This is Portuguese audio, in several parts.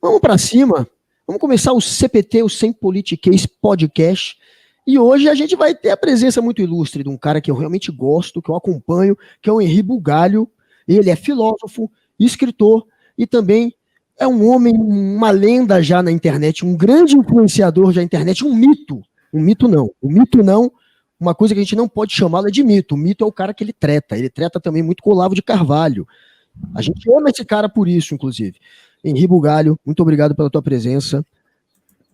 Vamos para cima. Vamos começar o CPT, o Sem Politiquês Podcast. E hoje a gente vai ter a presença muito ilustre de um cara que eu realmente gosto, que eu acompanho, que é o Henri Bugalho. Ele é filósofo, escritor e também é um homem, uma lenda já na internet, um grande influenciador da internet, um mito. Um mito não, uma coisa que a gente não pode chamá-la de mito. O mito é o cara que ele treta também muito com o Olavo de Carvalho. A gente ama esse cara por isso, inclusive. Henri Bugalho, muito obrigado pela tua presença.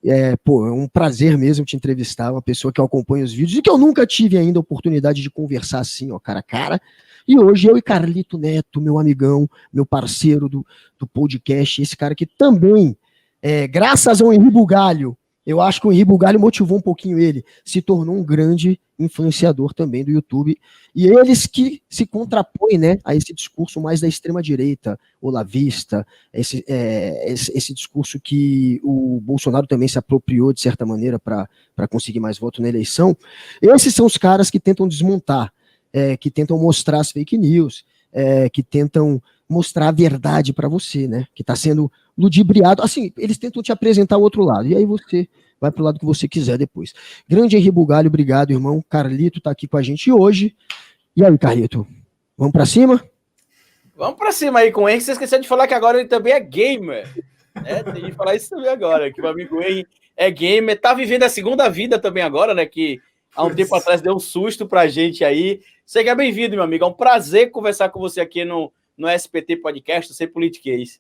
É um prazer mesmo te entrevistar, uma pessoa que eu acompanho os vídeos e que eu nunca tive ainda a oportunidade de conversar assim, ó, cara a cara. E hoje eu e Carlito Neto, meu amigão, meu parceiro do podcast, esse cara que também, graças ao Henri Bugalho, eu acho que o Henri Bugalho motivou um pouquinho ele, se tornou um grande influenciador também do YouTube, e eles que se contrapõem, né, a esse discurso mais da extrema-direita, olavista, esse discurso que o Bolsonaro também se apropriou, de certa maneira, para conseguir mais voto na eleição. Esses são os caras que tentam desmontar, que tentam mostrar as fake news, que tentam mostrar a verdade para você, né, que está sendo ludibriado. Assim, eles tentam te apresentar o outro lado, e aí você vai pro lado que você quiser depois. Grande Henri Bugalho, obrigado, irmão. Carlito tá aqui com a gente hoje. E aí, Carlito, vamos pra cima? Vamos pra cima aí com o Henri. Você esqueceu de falar que agora ele também é gamer. Tem que falar isso também agora, que o amigo Henri é gamer, tá vivendo a segunda vida também agora, né, que há um tempo atrás deu um susto pra gente aí. Seja bem-vindo, meu amigo. É um prazer conversar com você aqui no SPT Podcast, Sem Politiquês.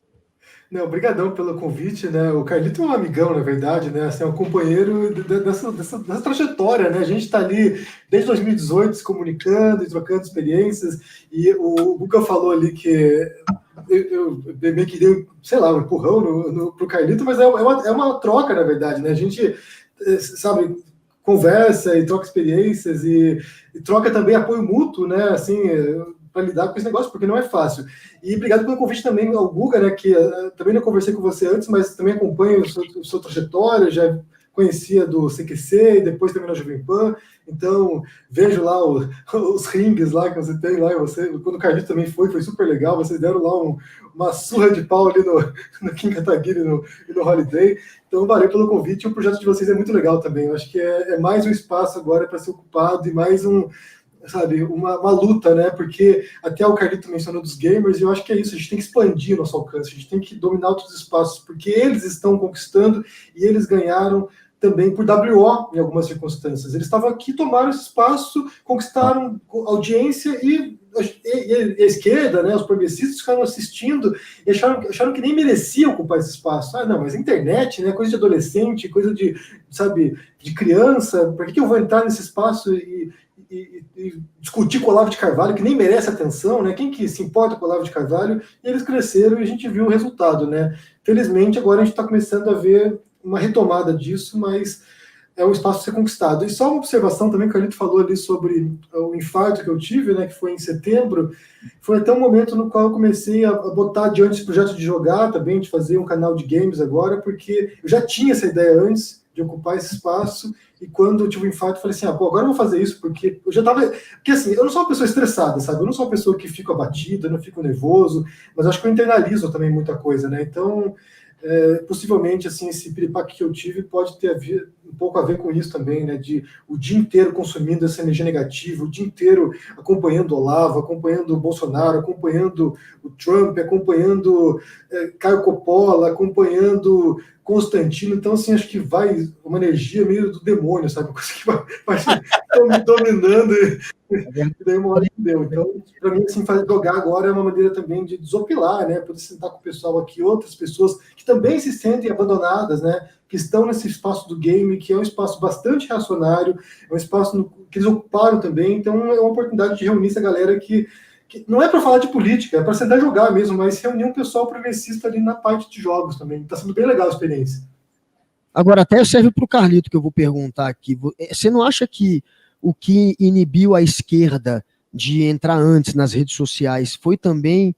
Não, obrigadão pelo convite, né? O Carlito é um amigão, na verdade, né? Assim, é um companheiro dessa trajetória, né? A gente está ali desde 2018 se comunicando e trocando experiências, e o Buca falou ali que eu meio que dei, sei lá, um empurrão pro Carlito, mas é uma troca, na verdade, né? A gente, sabe, conversa e troca experiências e troca também apoio mútuo, né? Assim, para lidar com esse negócio, porque não é fácil. E obrigado pelo convite também ao Guga, né, que também não conversei com você antes, mas também acompanho a sua trajetória, já conhecia do CQC e depois também na Jovem Pan, então vejo lá os ringues lá que você tem lá, e você, quando o Carlito também foi super legal, vocês deram lá uma surra de pau ali no Kim Kataguiri e no Holiday, então valeu pelo convite, e o projeto de vocês é muito legal também, eu acho que é mais um espaço agora para ser ocupado e mais sabe, uma luta, né, porque até o Carlito mencionou dos gamers, e eu acho que é isso, a gente tem que expandir o nosso alcance, a gente tem que dominar outros espaços, porque eles estão conquistando e eles ganharam também por WO em algumas circunstâncias. Eles estavam aqui, tomaram esse espaço, conquistaram audiência e a esquerda, né, os progressistas ficaram assistindo e acharam que nem mereciam ocupar esse espaço. Ah, não, mas internet, né, coisa de adolescente, coisa de, sabe, de criança, por que eu vou entrar nesse espaço e discutir com o Olavo de Carvalho, que nem merece atenção, né? Quem que se importa com o Olavo de Carvalho? E eles cresceram e a gente viu o resultado, né? Felizmente, agora a gente está começando a ver uma retomada disso, mas é um espaço a ser conquistado. E só uma observação também, que o Carlito falou ali sobre o infarto que eu tive, né? Que foi em setembro. Foi até um momento no qual eu comecei a botar adiante esse projeto de jogar também, de fazer um canal de games agora, porque eu já tinha essa ideia antes de ocupar esse espaço. E quando eu tive um infarto, eu falei assim, agora eu vou fazer isso, porque eu já tava... Porque assim, eu não sou uma pessoa estressada, sabe? Eu não sou uma pessoa que fica abatida, eu não fico nervoso, mas acho que eu internalizo também muita coisa, né? Então, possivelmente, assim, esse piripaque que eu tive pode ter um pouco a ver com isso também, né? De o dia inteiro consumindo essa energia negativa, o dia inteiro acompanhando o Olavo, acompanhando o Bolsonaro, acompanhando o Trump, acompanhando Caio Coppola, acompanhando Constantino. Então, assim, acho que vai uma energia meio do demônio, sabe? Uma coisa que vai me dominando e daí uma hora que deu. Então, para mim, assim, jogar agora é uma maneira também de desopilar, né? Poder sentar com o pessoal aqui, outras pessoas que também se sentem abandonadas, né? Que estão nesse espaço do game, que é um espaço bastante reacionário, é um espaço que eles ocuparam também. Então, é uma oportunidade de reunir essa galera que não é para falar de política, é para sentar e jogar mesmo, mas reunir um pessoal progressista ali na parte de jogos também. Está sendo bem legal a experiência. Agora, até serve para o Carlito que eu vou perguntar aqui. Você não acha que o que inibiu a esquerda de entrar antes nas redes sociais foi também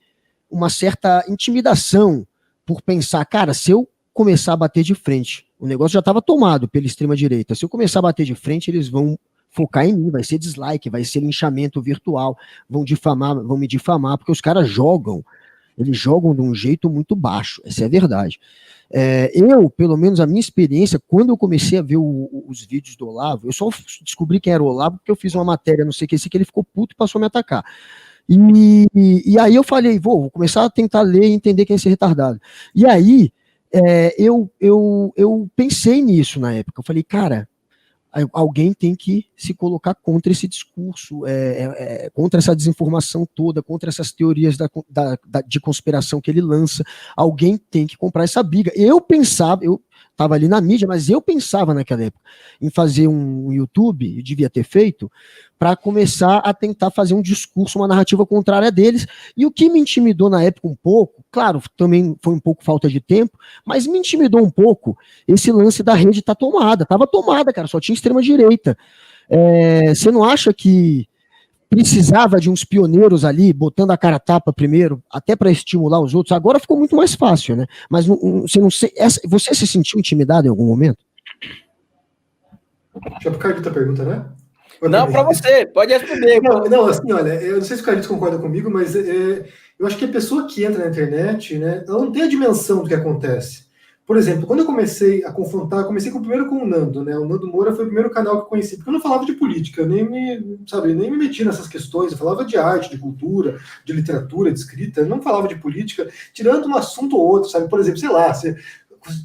uma certa intimidação por pensar, cara, se eu começar a bater de frente, o negócio já estava tomado pela extrema-direita, se eu começar a bater de frente, eles vão focar em mim, vai ser dislike, vai ser linchamento virtual, vão me difamar, porque os caras jogam. Eles jogam de um jeito muito baixo, essa é a verdade. Eu, pelo menos a minha experiência, quando eu comecei a ver os vídeos do Olavo, eu só descobri quem era o Olavo porque eu fiz uma matéria, não sei o que, que ele ficou puto e passou a me atacar. E aí eu falei, vou começar a tentar ler e entender quem é esse retardado. E aí eu pensei nisso na época. Eu falei, cara, alguém tem que se colocar contra esse discurso, contra essa desinformação toda, contra essas teorias de conspiração que ele lança. Alguém tem que comprar essa briga. Eu estava ali na mídia, mas eu pensava naquela época em fazer um YouTube, eu devia ter feito, para começar a tentar fazer um discurso, uma narrativa contrária deles. E o que me intimidou na época um pouco, claro, também foi um pouco falta de tempo, mas me intimidou um pouco esse lance da rede tá tomada. Tava tomada, cara, só tinha extrema-direita. Você não acha que precisava de uns pioneiros ali, botando a cara a tapa primeiro, até para estimular os outros? Agora ficou muito mais fácil, né? Mas você se sentiu intimidado em algum momento? Deixa eu ficar a pergunta, né? Não, para você, pode responder. Não, assim, olha, eu não sei se o Carlitos concorda comigo, mas eu acho que a pessoa que entra na internet, né, ela não tem a dimensão do que acontece. Por exemplo, quando eu comecei a confrontar, comecei primeiro com o Nando, né? O Nando Moura foi o primeiro canal que eu conheci, porque eu não falava de política, nem me meti nessas questões, eu falava de arte, de cultura, de literatura, de escrita, eu não falava de política, tirando um assunto ou outro, sabe? Por exemplo, sei lá,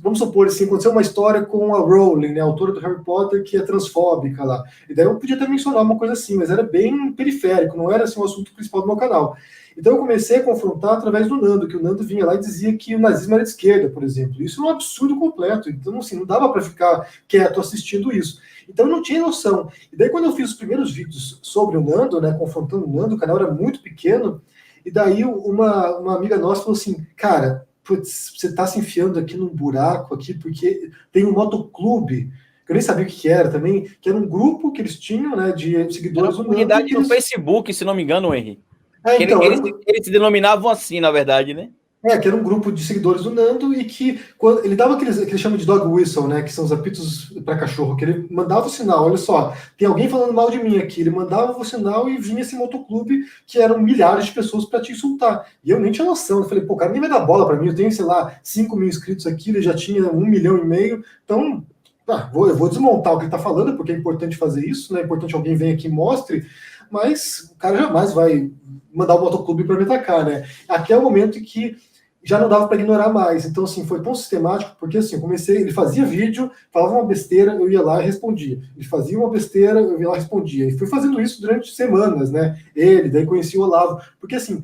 vamos supor assim, aconteceu uma história com a Rowling, né, a autora do Harry Potter, que é transfóbica lá. E daí eu podia até mencionar uma coisa assim, mas era bem periférico, não era assim o assunto principal do meu canal. Então eu comecei a confrontar através do Nando, que o Nando vinha lá e dizia que o nazismo era de esquerda, por exemplo. Isso é um absurdo completo. Então, assim, não dava para ficar quieto assistindo isso. Então eu não tinha noção. E daí quando eu fiz os primeiros vídeos sobre o Nando, né, confrontando o Nando, o canal era muito pequeno, e daí uma amiga nossa falou assim, cara, putz, você está se enfiando aqui num buraco aqui, porque tem um motoclube, que eu nem sabia o que era também, que era um grupo que eles tinham, né, de seguidores. Uma comunidade no Facebook, se não me engano, Henry. Então, eles se denominavam assim, na verdade, né? Que era um grupo de seguidores do Nando e que quando ele dava aqueles que eles chamam de dog whistle, né, que são os apitos para cachorro, que ele mandava o sinal, olha só, tem alguém falando mal de mim aqui, ele mandava o sinal e vinha esse motoclube que eram milhares de pessoas para te insultar. E eu nem tinha noção, eu falei, pô, o cara nem vai dar bola para mim, eu tenho, sei lá, 5 mil inscritos aqui, ele já tinha 1,5 milhão, então eu vou desmontar o que ele tá falando, porque é importante fazer isso, né, é importante alguém venha aqui e mostre, mas o cara jamais vai mandar o motoclube para me atacar, né, até o momento em que já não dava para ignorar mais. Então, assim, foi tão sistemático, porque assim, eu comecei, ele fazia vídeo, falava uma besteira, eu ia lá e respondia. Ele fazia uma besteira, eu ia lá e respondia. E fui fazendo isso durante semanas, né? Daí conheci o Olavo. Porque, assim,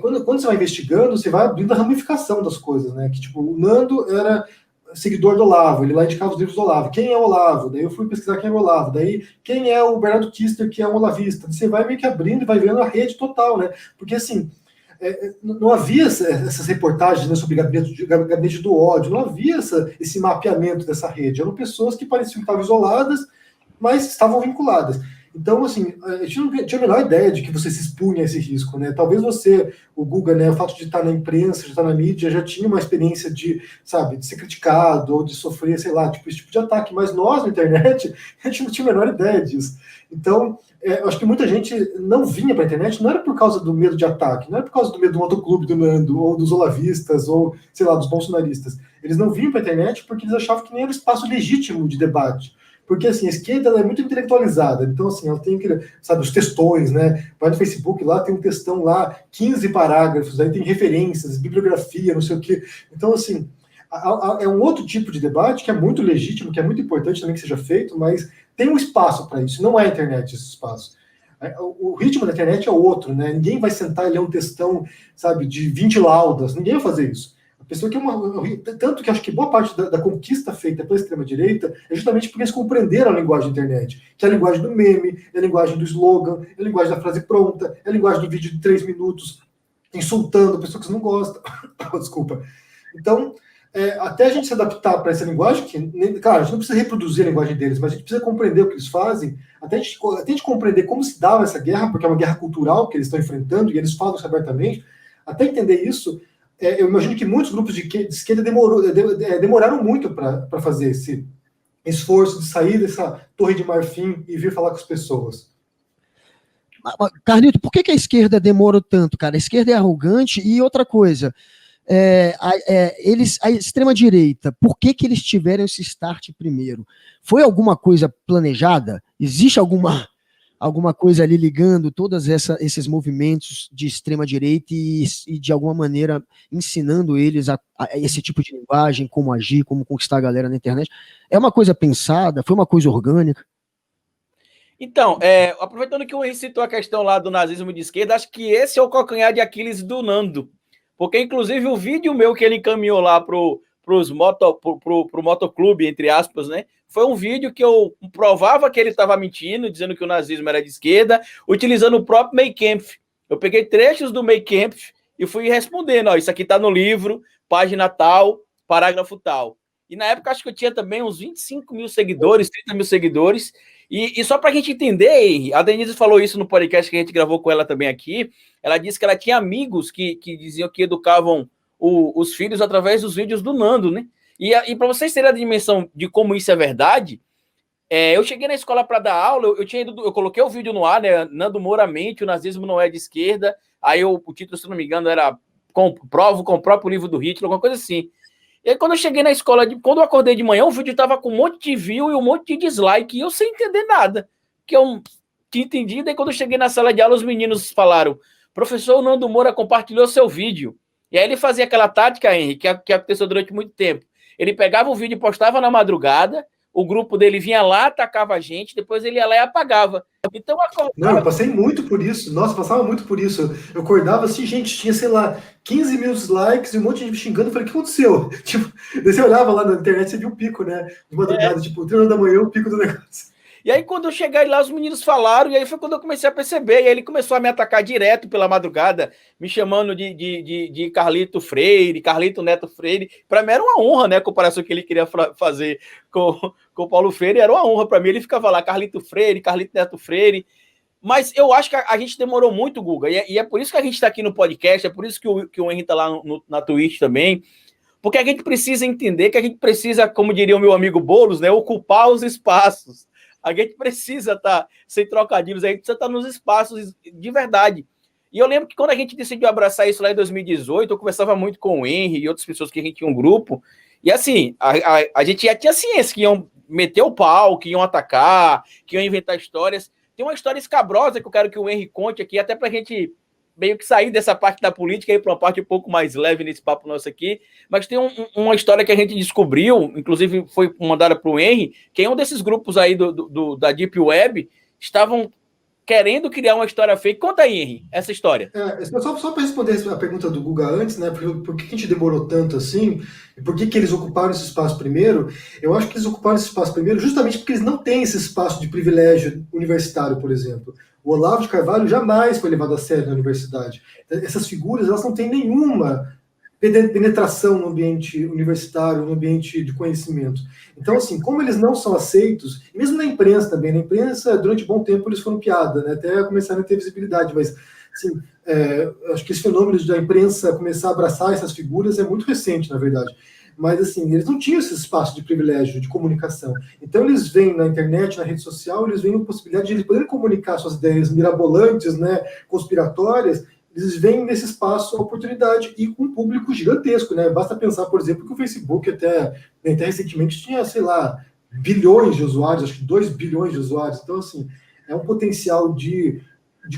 quando você vai investigando, você vai abrindo a ramificação das coisas, né? Que, tipo, o Nando era seguidor do Olavo, ele lá indicava os livros do Olavo. Quem é o Olavo? Daí eu fui pesquisar quem é o Olavo. Daí, quem é o Bernardo Kister, que é um olavista? Você vai meio que abrindo e vai vendo a rede total, né? Porque, assim, não havia essas reportagens, né, sobre gabinete do ódio, não havia esse mapeamento dessa rede. Eram pessoas que pareciam que estavam isoladas, mas estavam vinculadas. Então, assim, a gente não tinha a menor ideia de que você se expunha a esse risco, né? Talvez você, o Guga, né, o fato de estar na imprensa, de estar na mídia, já tinha uma experiência de ser criticado ou de sofrer, sei lá, esse tipo de ataque. Mas nós, na internet, a gente não tinha a menor ideia disso. Então, eu acho que muita gente não vinha para a internet, não era por causa do medo de ataque, não era por causa do medo do motoclube do Nando, ou dos olavistas, ou, sei lá, dos bolsonaristas. Eles não vinham para a internet porque eles achavam que nem era um espaço legítimo de debate. Porque, assim, a esquerda ela é muito intelectualizada. Então, assim, ela tem, sabe, os textões, né? Vai no Facebook, lá tem um textão lá, 15 parágrafos, aí tem referências, bibliografia, não sei o quê. Então, assim, é um outro tipo de debate que é muito legítimo, que é muito importante também que seja feito, mas tem um espaço para isso, não é a internet esse espaço. O ritmo da internet é outro, né? Ninguém vai sentar e ler um textão, sabe, de 20 laudas, ninguém vai fazer isso. A pessoa que tanto que acho que boa parte da conquista feita pela extrema-direita é justamente porque eles compreenderam a linguagem da internet, que é a linguagem do meme, é a linguagem do slogan, é a linguagem da frase pronta, é a linguagem do vídeo de 3 minutos, insultando a pessoa que você não gosta. Desculpa. Então, até a gente se adaptar para essa linguagem, que, claro, a gente não precisa reproduzir a linguagem deles, mas a gente precisa compreender o que eles fazem, até a gente compreender como se dava essa guerra, porque é uma guerra cultural que eles estão enfrentando, e eles falam isso abertamente, até entender isso, eu imagino que muitos grupos de esquerda demoraram muito para fazer esse esforço de sair dessa torre de marfim e vir falar com as pessoas. Carlito, por que a esquerda demorou tanto, cara? A esquerda é arrogante e outra coisa, a extrema-direita, por que eles tiveram esse start primeiro? Foi alguma coisa planejada? Existe alguma coisa ali ligando todos esses movimentos de extrema-direita e, de alguma maneira, ensinando eles a esse tipo de linguagem, como agir, como conquistar a galera na internet? É uma coisa pensada? Foi uma coisa orgânica? Então, aproveitando que o Henrique citou a questão lá do nazismo de esquerda, acho que esse é o calcanhar de Aquiles do Nando. Porque, inclusive, o vídeo meu que ele encaminhou lá pro motoclube, entre aspas, né? Foi um vídeo que eu provava que ele estava mentindo, dizendo que o nazismo era de esquerda, utilizando o próprio Mein Kampf. Eu peguei trechos do Mein Kampf e fui respondendo, ó, isso aqui está no livro, página tal, parágrafo tal. E na época acho que eu tinha também uns 25 mil seguidores, 30 mil seguidores. E só para a gente entender, a Denise falou isso no podcast que a gente gravou com ela também aqui. Ela disse que ela tinha amigos que diziam que educavam os filhos através dos vídeos do Nando, né? E para vocês terem a dimensão de como isso é verdade, eu cheguei na escola para dar aula, eu coloquei o vídeo no ar, né? Nando Moura mente, o nazismo não é de esquerda. Aí o título, se não me engano, era Comprovo com o próprio livro do Hitler, alguma coisa assim. E aí, quando eu cheguei na escola, quando eu acordei de manhã, o vídeo tava com um monte de view e um monte de dislike, e eu sem entender nada, que eu tinha entendido. E quando eu cheguei na sala de aula, os meninos falaram: professor Nando Moura compartilhou seu vídeo. E aí ele fazia aquela tática, Henrique, que aconteceu durante muito tempo. Ele pegava o vídeo e postava na madrugada, o grupo dele vinha lá, atacava a gente, depois ele ia lá e apagava. Então, Não, eu passei muito por isso. Nossa, passava muito por isso. Eu acordava assim, gente, tinha, sei lá, 15 mil likes e um monte de gente me xingando. Eu falei, o que aconteceu? Tipo, daí você olhava lá na internet, você viu o pico, né? De madrugada, tipo, 3 horas da manhã, o pico do negócio. E aí, quando eu cheguei lá, os meninos falaram, e aí foi quando eu comecei a perceber. E aí ele começou a me atacar direto pela madrugada, me chamando de Carlito Freire, Carlito Neto Freire. Para mim era uma honra, né? A comparação que ele queria fazer com o Paulo Freire, era uma honra para mim. Ele ficava lá, Carlito Freire, Carlito Neto Freire. Mas eu acho que a gente demorou muito, Guga, e é por isso que a gente está aqui no podcast, é por isso que o Henrique está lá na Twitch também, porque a gente precisa entender que a gente precisa, como diria o meu amigo Boulos, né, ocupar os espaços. A gente precisa estar, sem trocadilhos, a gente precisa estar nos espaços de verdade. E eu lembro que quando a gente decidiu abraçar isso lá em 2018, eu conversava muito com o Henry e outras pessoas que a gente tinha um grupo, e assim, a gente já tinha ciência que iam meter o pau, que iam atacar, que iam inventar histórias. Tem uma história escabrosa que eu quero que o Henry conte aqui, até para a gente meio que sair dessa parte da política e ir para uma parte um pouco mais leve nesse papo nosso aqui. Mas tem uma história que a gente descobriu, inclusive foi mandada para o Henry, que um desses grupos aí da Deep Web estavam querendo criar uma história fake. Conta aí, Henry, essa história. Só para responder a pergunta do Guga antes, né? Por que a gente demorou tanto assim? E por que eles ocuparam esse espaço primeiro? Eu acho que eles ocuparam esse espaço primeiro justamente porque eles não têm esse espaço de privilégio universitário, por exemplo. O Olavo de Carvalho jamais foi levado a sério na universidade. Essas figuras, elas não têm nenhuma penetração no ambiente universitário, no ambiente de conhecimento. Então, assim, como eles não são aceitos, mesmo na imprensa também, na imprensa, durante um bom tempo, eles foram piada, né? Até começaram a ter visibilidade, mas, assim, acho que esse fenômeno da imprensa começar a abraçar essas figuras é muito recente, na verdade. Mas, assim, eles não tinham esse espaço de privilégio, de comunicação. Então, eles veem na internet, na rede social, eles veem a possibilidade de eles poderem comunicar suas ideias mirabolantes, né, conspiratórias. Eles veem nesse espaço a oportunidade e com um público gigantesco, né? Basta pensar, por exemplo, que o Facebook até recentemente tinha, sei lá, bilhões de usuários, acho que 2 bilhões de usuários. Então, assim, é um potencial de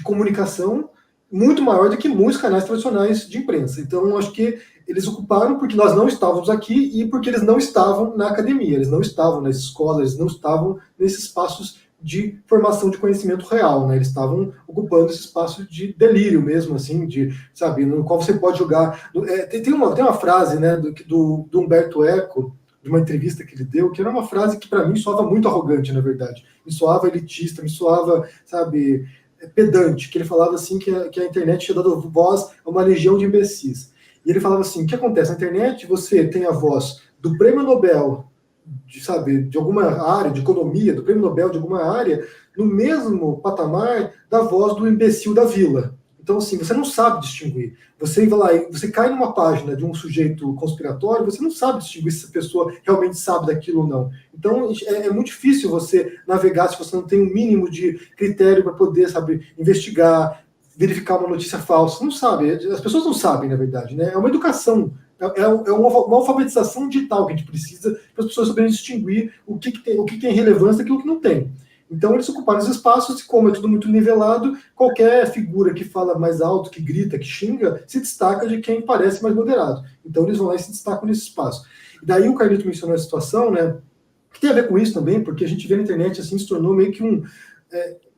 comunicação muito maior do que muitos canais tradicionais de imprensa. Então, acho que eles ocuparam porque nós não estávamos aqui e porque eles não estavam na academia, eles não estavam nas escolas, eles não estavam nesses espaços de formação de conhecimento real, né? Eles estavam ocupando esse espaço de delírio mesmo, assim, sabe, no qual você pode jogar. Tem uma frase, né, do Humberto Eco, de uma entrevista que ele deu, que era uma frase que para mim soava muito arrogante, na verdade. Me soava elitista, me soava, sabe, pedante, que ele falava assim que a internet tinha dado voz a uma legião de imbecis. E ele falava assim, o que acontece? Na internet você tem a voz do prêmio Nobel, de alguma área, de economia, do prêmio Nobel de alguma área, no mesmo patamar da voz do imbecil da vila. Então, assim, você não sabe distinguir. Você vai lá e você cai numa página de um sujeito conspiratório, você não sabe distinguir se a pessoa realmente sabe daquilo ou não. Então, é muito difícil você navegar se você não tem um mínimo de critério para poder, sabe, investigar, verificar uma notícia falsa. Não sabe. As pessoas não sabem, na verdade, né? É uma educação. É uma alfabetização digital que a gente precisa para as pessoas saberem distinguir o que tem relevância daquilo que não tem. Então, eles ocuparam os espaços e, como é tudo muito nivelado, qualquer figura que fala mais alto, que grita, que xinga, se destaca de quem parece mais moderado. Então, eles vão lá e se destacam nesse espaço. E daí o Carlito mencionou a situação, né, que tem a ver com isso também, porque a gente vê na internet, assim, se tornou meio que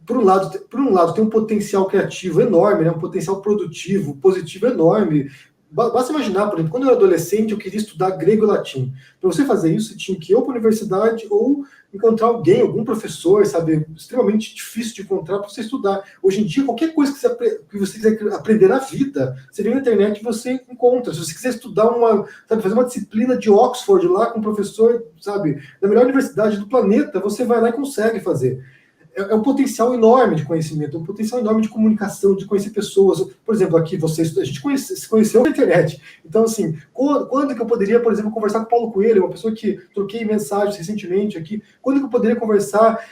por um lado, tem um potencial criativo enorme, né, um potencial produtivo, positivo enorme. Basta imaginar, por exemplo, quando eu era adolescente, eu queria estudar grego e latim. Para você fazer isso, você tinha que ir ou para a universidade ou encontrar alguém, algum professor, sabe, extremamente difícil de encontrar para você estudar. Hoje em dia, qualquer coisa que você quiser aprender na vida, você vem na internet e você encontra. Se você quiser estudar fazer uma disciplina de Oxford lá com um professor, sabe, da melhor universidade do planeta, você vai lá e consegue fazer. É um potencial enorme de conhecimento, um potencial enorme de comunicação, de conhecer pessoas. Por exemplo, aqui a gente se conheceu na internet. Então, assim, quando que eu poderia, por exemplo, conversar com o Paulo Coelho, uma pessoa que troquei mensagens recentemente aqui, quando que eu poderia conversar,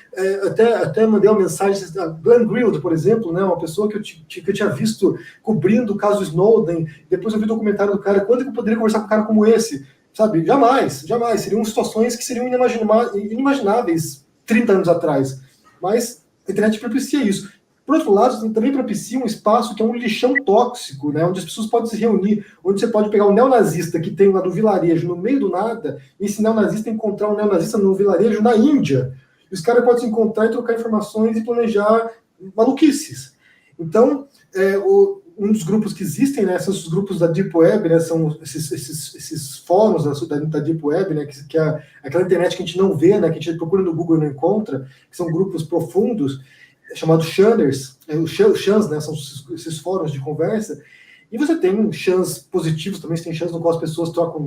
até mandei uma mensagem, a Glenn Greenwald, por exemplo, né, uma pessoa que eu tinha visto cobrindo o caso Snowden, depois eu vi o documentário do cara, quando que eu poderia conversar com um cara como esse? Sabe, jamais. Seriam situações que seriam inimagináveis 30 anos atrás. Mas a internet propicia isso. Por outro lado, também propicia um espaço que é um lixão tóxico, né, onde as pessoas podem se reunir, onde você pode pegar um neonazista que tem lá no vilarejo, no meio do nada, e esse neonazista encontrar um neonazista no vilarejo na Índia. E os caras podem se encontrar e trocar informações e planejar maluquices. Então, um dos grupos que existem, né, são os grupos da Deep Web, né, são esses fóruns da Deep Web, né, que é aquela internet que a gente não vê, né, que a gente procura no Google e não encontra, que são grupos profundos, chamados Shanners, os Shans, né, são esses fóruns de conversa, e você tem chans positivos, também tem chans no qual as pessoas trocam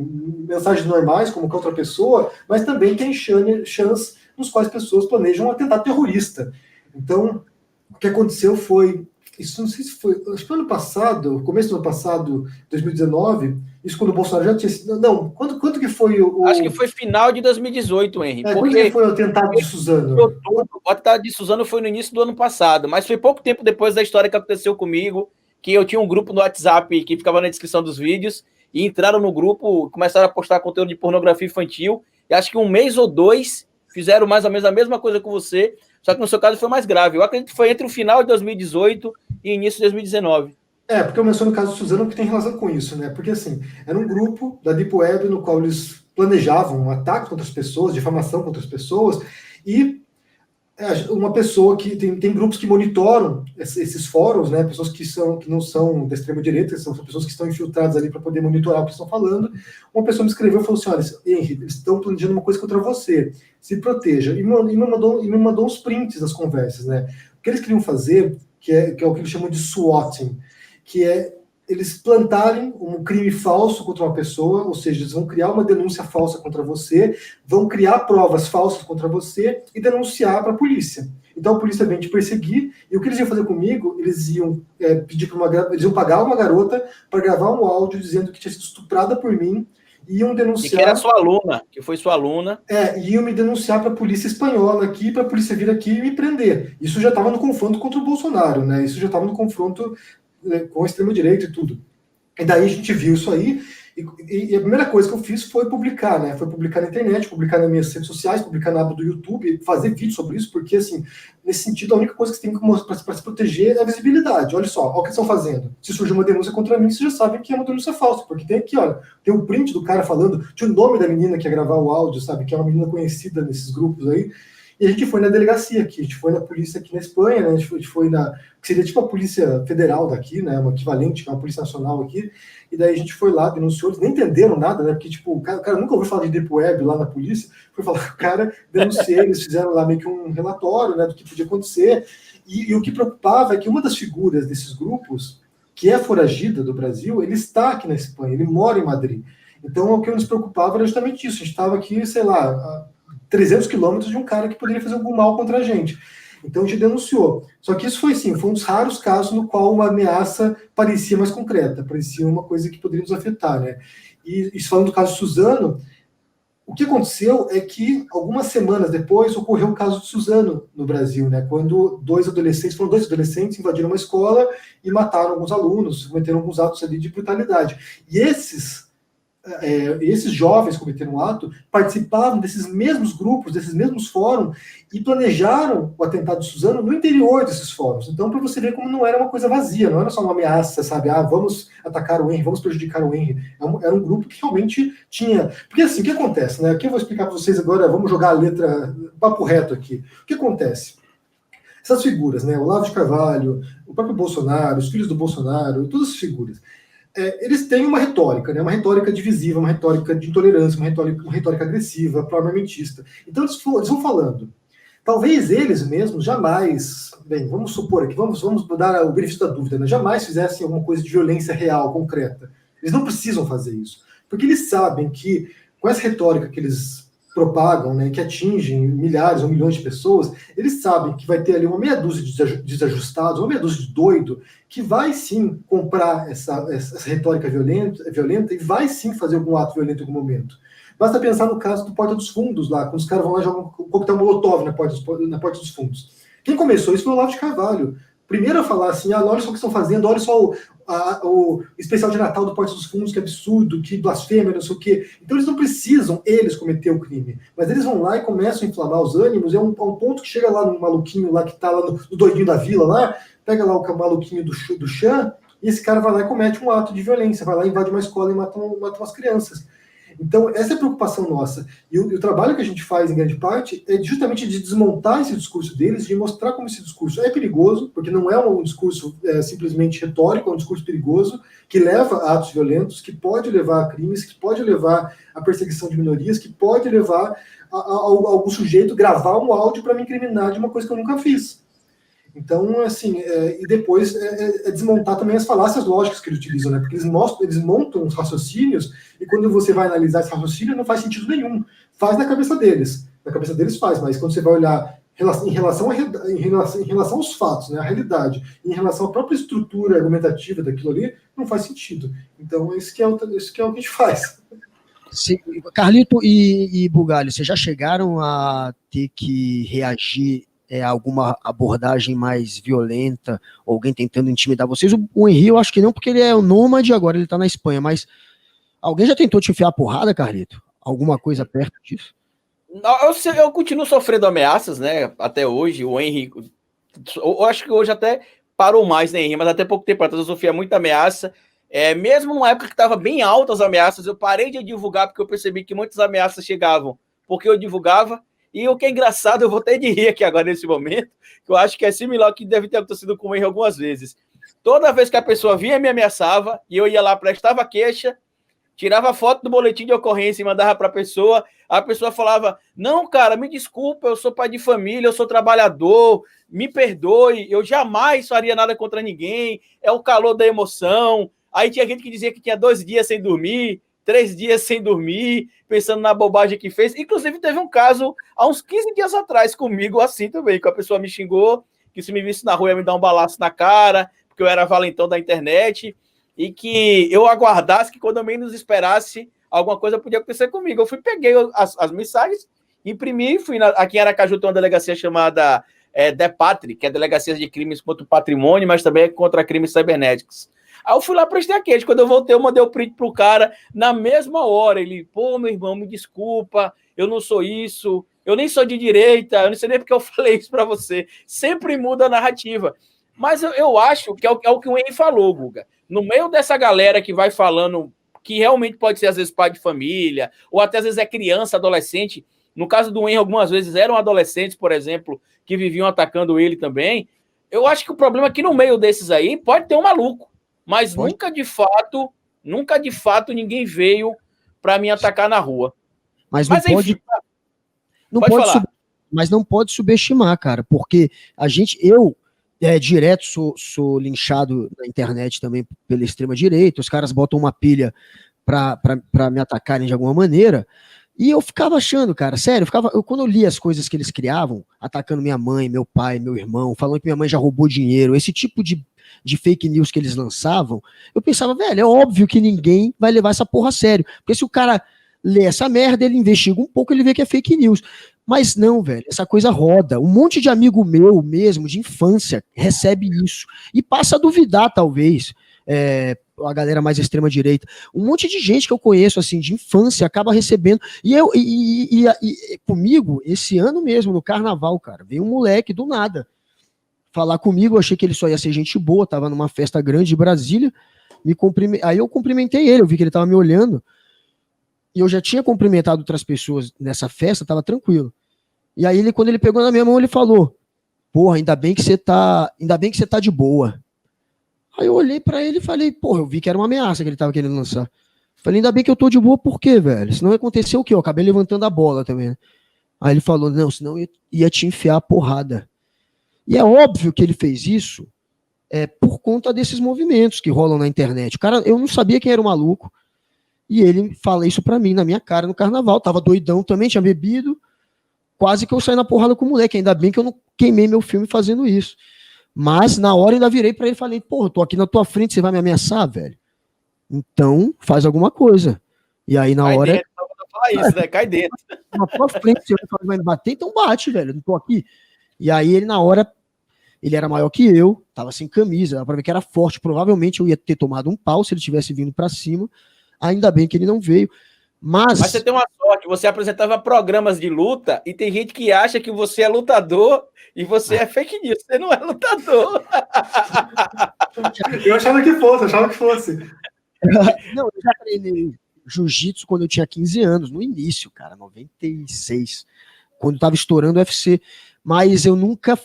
mensagens normais, como com outra pessoa, mas também tem chans nos quais as pessoas planejam um atentado terrorista. Então, o que aconteceu foi... Isso não sei se foi, acho que foi ano passado, começo do ano passado, 2019, isso quando o Bolsonaro já tinha sido. Não, quando que foi o. Acho que foi final de 2018, Henry. Quando que foi o atentado de Suzano? O atentado de Suzano foi no início do ano passado, mas foi pouco tempo depois da história que aconteceu comigo, que eu tinha um grupo no WhatsApp que ficava na descrição dos vídeos, e entraram no grupo, começaram a postar conteúdo de pornografia infantil, e acho que um mês ou dois fizeram mais ou menos a mesma coisa com você, só que no seu caso foi mais grave. Eu acredito que foi entre o final de 2018 e início de 2019. Porque eu menciono o caso do Suzano que tem relação com isso, né? Porque, assim, era um grupo da Deep Web no qual eles planejavam um ataque contra as pessoas, difamação contra as pessoas, e uma pessoa que tem grupos que monitoram esses fóruns, né? Pessoas que não são da extrema-direita, são pessoas que estão infiltradas ali para poder monitorar o que estão falando. Uma pessoa me escreveu e falou assim: olha, Henry, eles estão planejando uma coisa contra você, se proteja. E me mandou uns prints das conversas, né? O que eles queriam fazer, que é o que eles chamam de swatting, que é eles plantarem um crime falso contra uma pessoa, ou seja, eles vão criar uma denúncia falsa contra você, vão criar provas falsas contra você e denunciar para a polícia. Então a polícia vem te perseguir, e o que eles iam fazer comigo, eles iam pedir para eles iam pagar uma garota para gravar um áudio dizendo que tinha sido estuprada por mim, e iam denunciar... E que era sua aluna, que foi sua aluna. Iam me denunciar para a polícia espanhola aqui, para a polícia vir aqui e me prender. Isso já estava no confronto contra o Bolsonaro, né? Isso já estava no confronto com a extrema-direita e tudo. E daí a gente viu isso aí, e a primeira coisa que eu fiz foi publicar, né? Foi publicar na internet, publicar nas minhas redes sociais, publicar na aba do YouTube, fazer vídeo sobre isso, porque, assim, nesse sentido, a única coisa que você tem que mostrar para se proteger é a visibilidade. Olha só, olha o que eles estão fazendo. Se surgir uma denúncia contra mim, vocês já sabem que é uma denúncia falsa, porque tem aqui, olha, tem um print do cara falando, tinha o nome da menina que ia gravar o áudio, sabe? Que é uma menina conhecida nesses grupos aí. E a gente foi na delegacia aqui, a gente foi na polícia aqui na Espanha, né? A gente foi que seria tipo a polícia federal daqui, né? Uma equivalente, uma polícia nacional aqui. E daí a gente foi lá, denunciou, eles nem entenderam nada, né? Porque, tipo, o cara nunca ouviu falar de Deep Web lá na polícia, foi falar com o cara, denunciei, eles fizeram lá meio que um relatório, né, do que podia acontecer. E o que preocupava é que uma das figuras desses grupos, que é foragida do Brasil, ele está aqui na Espanha, ele mora em Madrid. Então, o que nos preocupava era justamente isso. A gente estava aqui, sei lá, a 300 quilômetros de um cara que poderia fazer algum mal contra a gente. Então a gente denunciou. Só que isso foi um dos raros casos no qual uma ameaça parecia mais concreta, parecia uma coisa que poderia nos afetar, né? E isso falando do caso de Suzano, o que aconteceu é que algumas semanas depois ocorreu o caso de Suzano no Brasil, né? Quando dois adolescentes invadiram uma escola e mataram alguns alunos, cometeram alguns atos ali de brutalidade. E esses jovens cometeram um ato, participavam desses mesmos grupos, desses mesmos fóruns, e planejaram o atentado de Suzano no interior desses fóruns. Então, para você ver como não era uma coisa vazia, não era só uma ameaça, sabe? Vamos atacar o Henry, vamos prejudicar o Henry. Era um grupo que realmente tinha... Porque assim, o que acontece, né? Aqui eu vou explicar para vocês agora, vamos jogar a letra, papo reto aqui. O que acontece? Essas figuras, né? Olavo de Carvalho, o próprio Bolsonaro, os filhos do Bolsonaro, todas as figuras, eles têm uma retórica, né? Uma retórica divisiva, uma retórica de intolerância, uma retórica agressiva, pró-armamentista. Então eles vão falando. Talvez eles mesmos jamais, bem, vamos supor aqui, vamos dar o benefício da dúvida, né? Jamais fizessem alguma coisa de violência real, concreta. Eles não precisam fazer isso. Porque eles sabem que, com essa retórica que eles propagam, né, que atingem milhares ou milhões de pessoas, eles sabem que vai ter ali uma meia dúzia de desajustados, uma meia dúzia de doido, que vai sim comprar essa retórica violenta e vai sim fazer algum ato violento em algum momento. Basta pensar no caso do Porta dos Fundos, lá, quando os caras vão lá e jogam um coquetel molotov na porta dos fundos. Quem começou isso foi o Olavo de Carvalho. Primeiro a falar assim, olha só o que estão fazendo, olha só o especial de Natal do Porta dos Fundos, que absurdo, que blasfêmia, não sei o quê. Então eles não precisam, cometer o crime. Mas eles vão lá e começam a inflamar os ânimos, é um ponto que chega lá no maluquinho lá, que está lá no doidinho da vila lá, pega lá o maluquinho do Chan, e esse cara vai lá e comete um ato de violência, vai lá, invade uma escola e mata umas crianças. Então, essa é a preocupação nossa. E o trabalho que a gente faz, em grande parte, é justamente de desmontar esse discurso deles, de mostrar como esse discurso é perigoso, porque não é um discurso simplesmente retórico, é um discurso perigoso, que leva a atos violentos, que pode levar a crimes, que pode levar à perseguição de minorias, que pode levar a algum sujeito gravar um áudio para me incriminar de uma coisa que eu nunca fiz. Então, assim, e depois desmontar também as falácias lógicas que eles utilizam, né? Porque eles montam os raciocínios e quando você vai analisar esse raciocínio não faz sentido nenhum. Faz na cabeça deles. Na cabeça deles faz, mas quando você vai olhar em relação aos fatos, né? A realidade, em relação à própria estrutura argumentativa daquilo ali, não faz sentido. Então, isso que é o que a gente faz. Sim. Carlito e Bugalho, vocês já chegaram a ter que reagir alguma abordagem mais violenta, alguém tentando intimidar vocês? O Henry, eu acho que não, porque ele é o nômade, agora ele tá na Espanha, mas alguém já tentou te enfiar a porrada, Carlito? Alguma coisa perto disso? Eu continuo sofrendo ameaças, né, até hoje. O Henry, eu acho que hoje até parou mais, né, Henry, mas até pouco tempo atrás eu sofria muita ameaça, mesmo numa época que estava bem altas as ameaças, eu parei de divulgar porque eu percebi que muitas ameaças chegavam porque eu divulgava. E o que é engraçado, eu vou até de rir aqui agora nesse momento, que eu acho que é similar ao que deve ter acontecido com o Henry algumas vezes. Toda vez que a pessoa vinha e me ameaçava, e eu ia lá, prestava queixa, tirava foto do boletim de ocorrência e mandava para a pessoa falava, não, cara, me desculpa, eu sou pai de família, eu sou trabalhador, me perdoe, eu jamais faria nada contra ninguém, é o calor da emoção. Aí tinha gente que dizia que tinha 2 dias sem dormir, 3 dias sem dormir, pensando na bobagem que fez. Inclusive, teve um caso há uns 15 dias atrás comigo, assim também, que a pessoa me xingou, que se me visse na rua ia me dar um balaço na cara, porque eu era valentão da internet, e que eu aguardasse que quando eu menos esperasse, alguma coisa podia acontecer comigo. Eu peguei as mensagens, imprimi, aqui em Aracaju tem uma delegacia chamada DEPATRI, que é Delegacia de Crimes contra o Patrimônio, mas também contra crimes cibernéticos. Aí eu fui lá, prestei a queixa. Quando eu voltei, eu mandei o print pro cara na mesma hora. Ele, pô, meu irmão, me desculpa, eu não sou isso, eu nem sou de direita, eu não sei nem porque eu falei isso para você. Sempre muda a narrativa. Mas eu acho que é o que o Henry falou, Guga. No meio dessa galera que vai falando que realmente pode ser, às vezes, pai de família, ou até, às vezes, é criança, adolescente. No caso do Henry, algumas vezes eram adolescentes, por exemplo, que viviam atacando ele também. Eu acho que o problema é que no meio desses aí pode ter um maluco. Mas nunca de fato ninguém veio para me atacar na rua. Mas não pode subestimar, cara, porque eu direto sou linchado na internet também pela extrema direita, os caras botam uma pilha para me atacarem de alguma maneira, E eu ficava achando, cara, sério, quando eu li as coisas que eles criavam, atacando minha mãe, meu pai, meu irmão, falando que minha mãe já roubou dinheiro, esse tipo de fake news que eles lançavam, eu pensava, velho, é óbvio que ninguém vai levar essa porra a sério. Porque se o cara lê essa merda, ele investiga um pouco, ele vê que é fake news. Mas não, velho, essa coisa roda. Um monte de amigo meu mesmo, de infância, recebe isso. E passa a duvidar, talvez, a galera mais extrema-direita. Um monte de gente que eu conheço, assim, de infância, acaba recebendo. E comigo, esse ano mesmo, no carnaval, cara, veio um moleque do nada falar comigo, eu achei que ele só ia ser gente boa, tava numa festa grande de Brasília, aí eu cumprimentei ele, eu vi que ele tava me olhando, e eu já tinha cumprimentado outras pessoas nessa festa, tava tranquilo. E aí, quando ele pegou na minha mão, ele falou, porra, ainda bem que você tá de boa. Aí eu olhei pra ele e falei, porra, eu vi que era uma ameaça que ele tava querendo lançar. Falei, ainda bem que eu tô de boa, por quê, velho? Senão ia acontecer o quê? Eu acabei levantando a bola também, né? Aí ele falou, não, senão eu ia te enfiar a porrada. E é óbvio que ele fez isso por conta desses movimentos que rolam na internet. O cara, eu não sabia quem era o maluco, e ele fala isso pra mim, na minha cara, no carnaval. Tava doidão também, tinha bebido, quase que eu saí na porrada com o moleque. Ainda bem que eu não queimei meu filme fazendo isso. Mas na hora ainda virei pra ele e falei, porra, tô aqui na tua frente, você vai me ameaçar, velho? Então, faz alguma coisa. E aí na Cai hora... dentro, não vou falar isso, né? Cai dentro. Na tua frente, você vai me bater, então bate, velho, eu não tô aqui. E aí ele na hora... Ele era maior que eu, tava sem camisa, dava pra ver que era forte. Provavelmente eu ia ter tomado um pau se ele tivesse vindo pra cima. Ainda bem que ele não veio. Mas você tem uma sorte, você apresentava programas de luta e tem gente que acha que você é lutador e você é fake news. Você não é lutador. Eu achava que fosse. Não, eu já treinei jiu-jitsu quando eu tinha 15 anos, no início, cara, 96, quando tava estourando o UFC. Mas eu nunca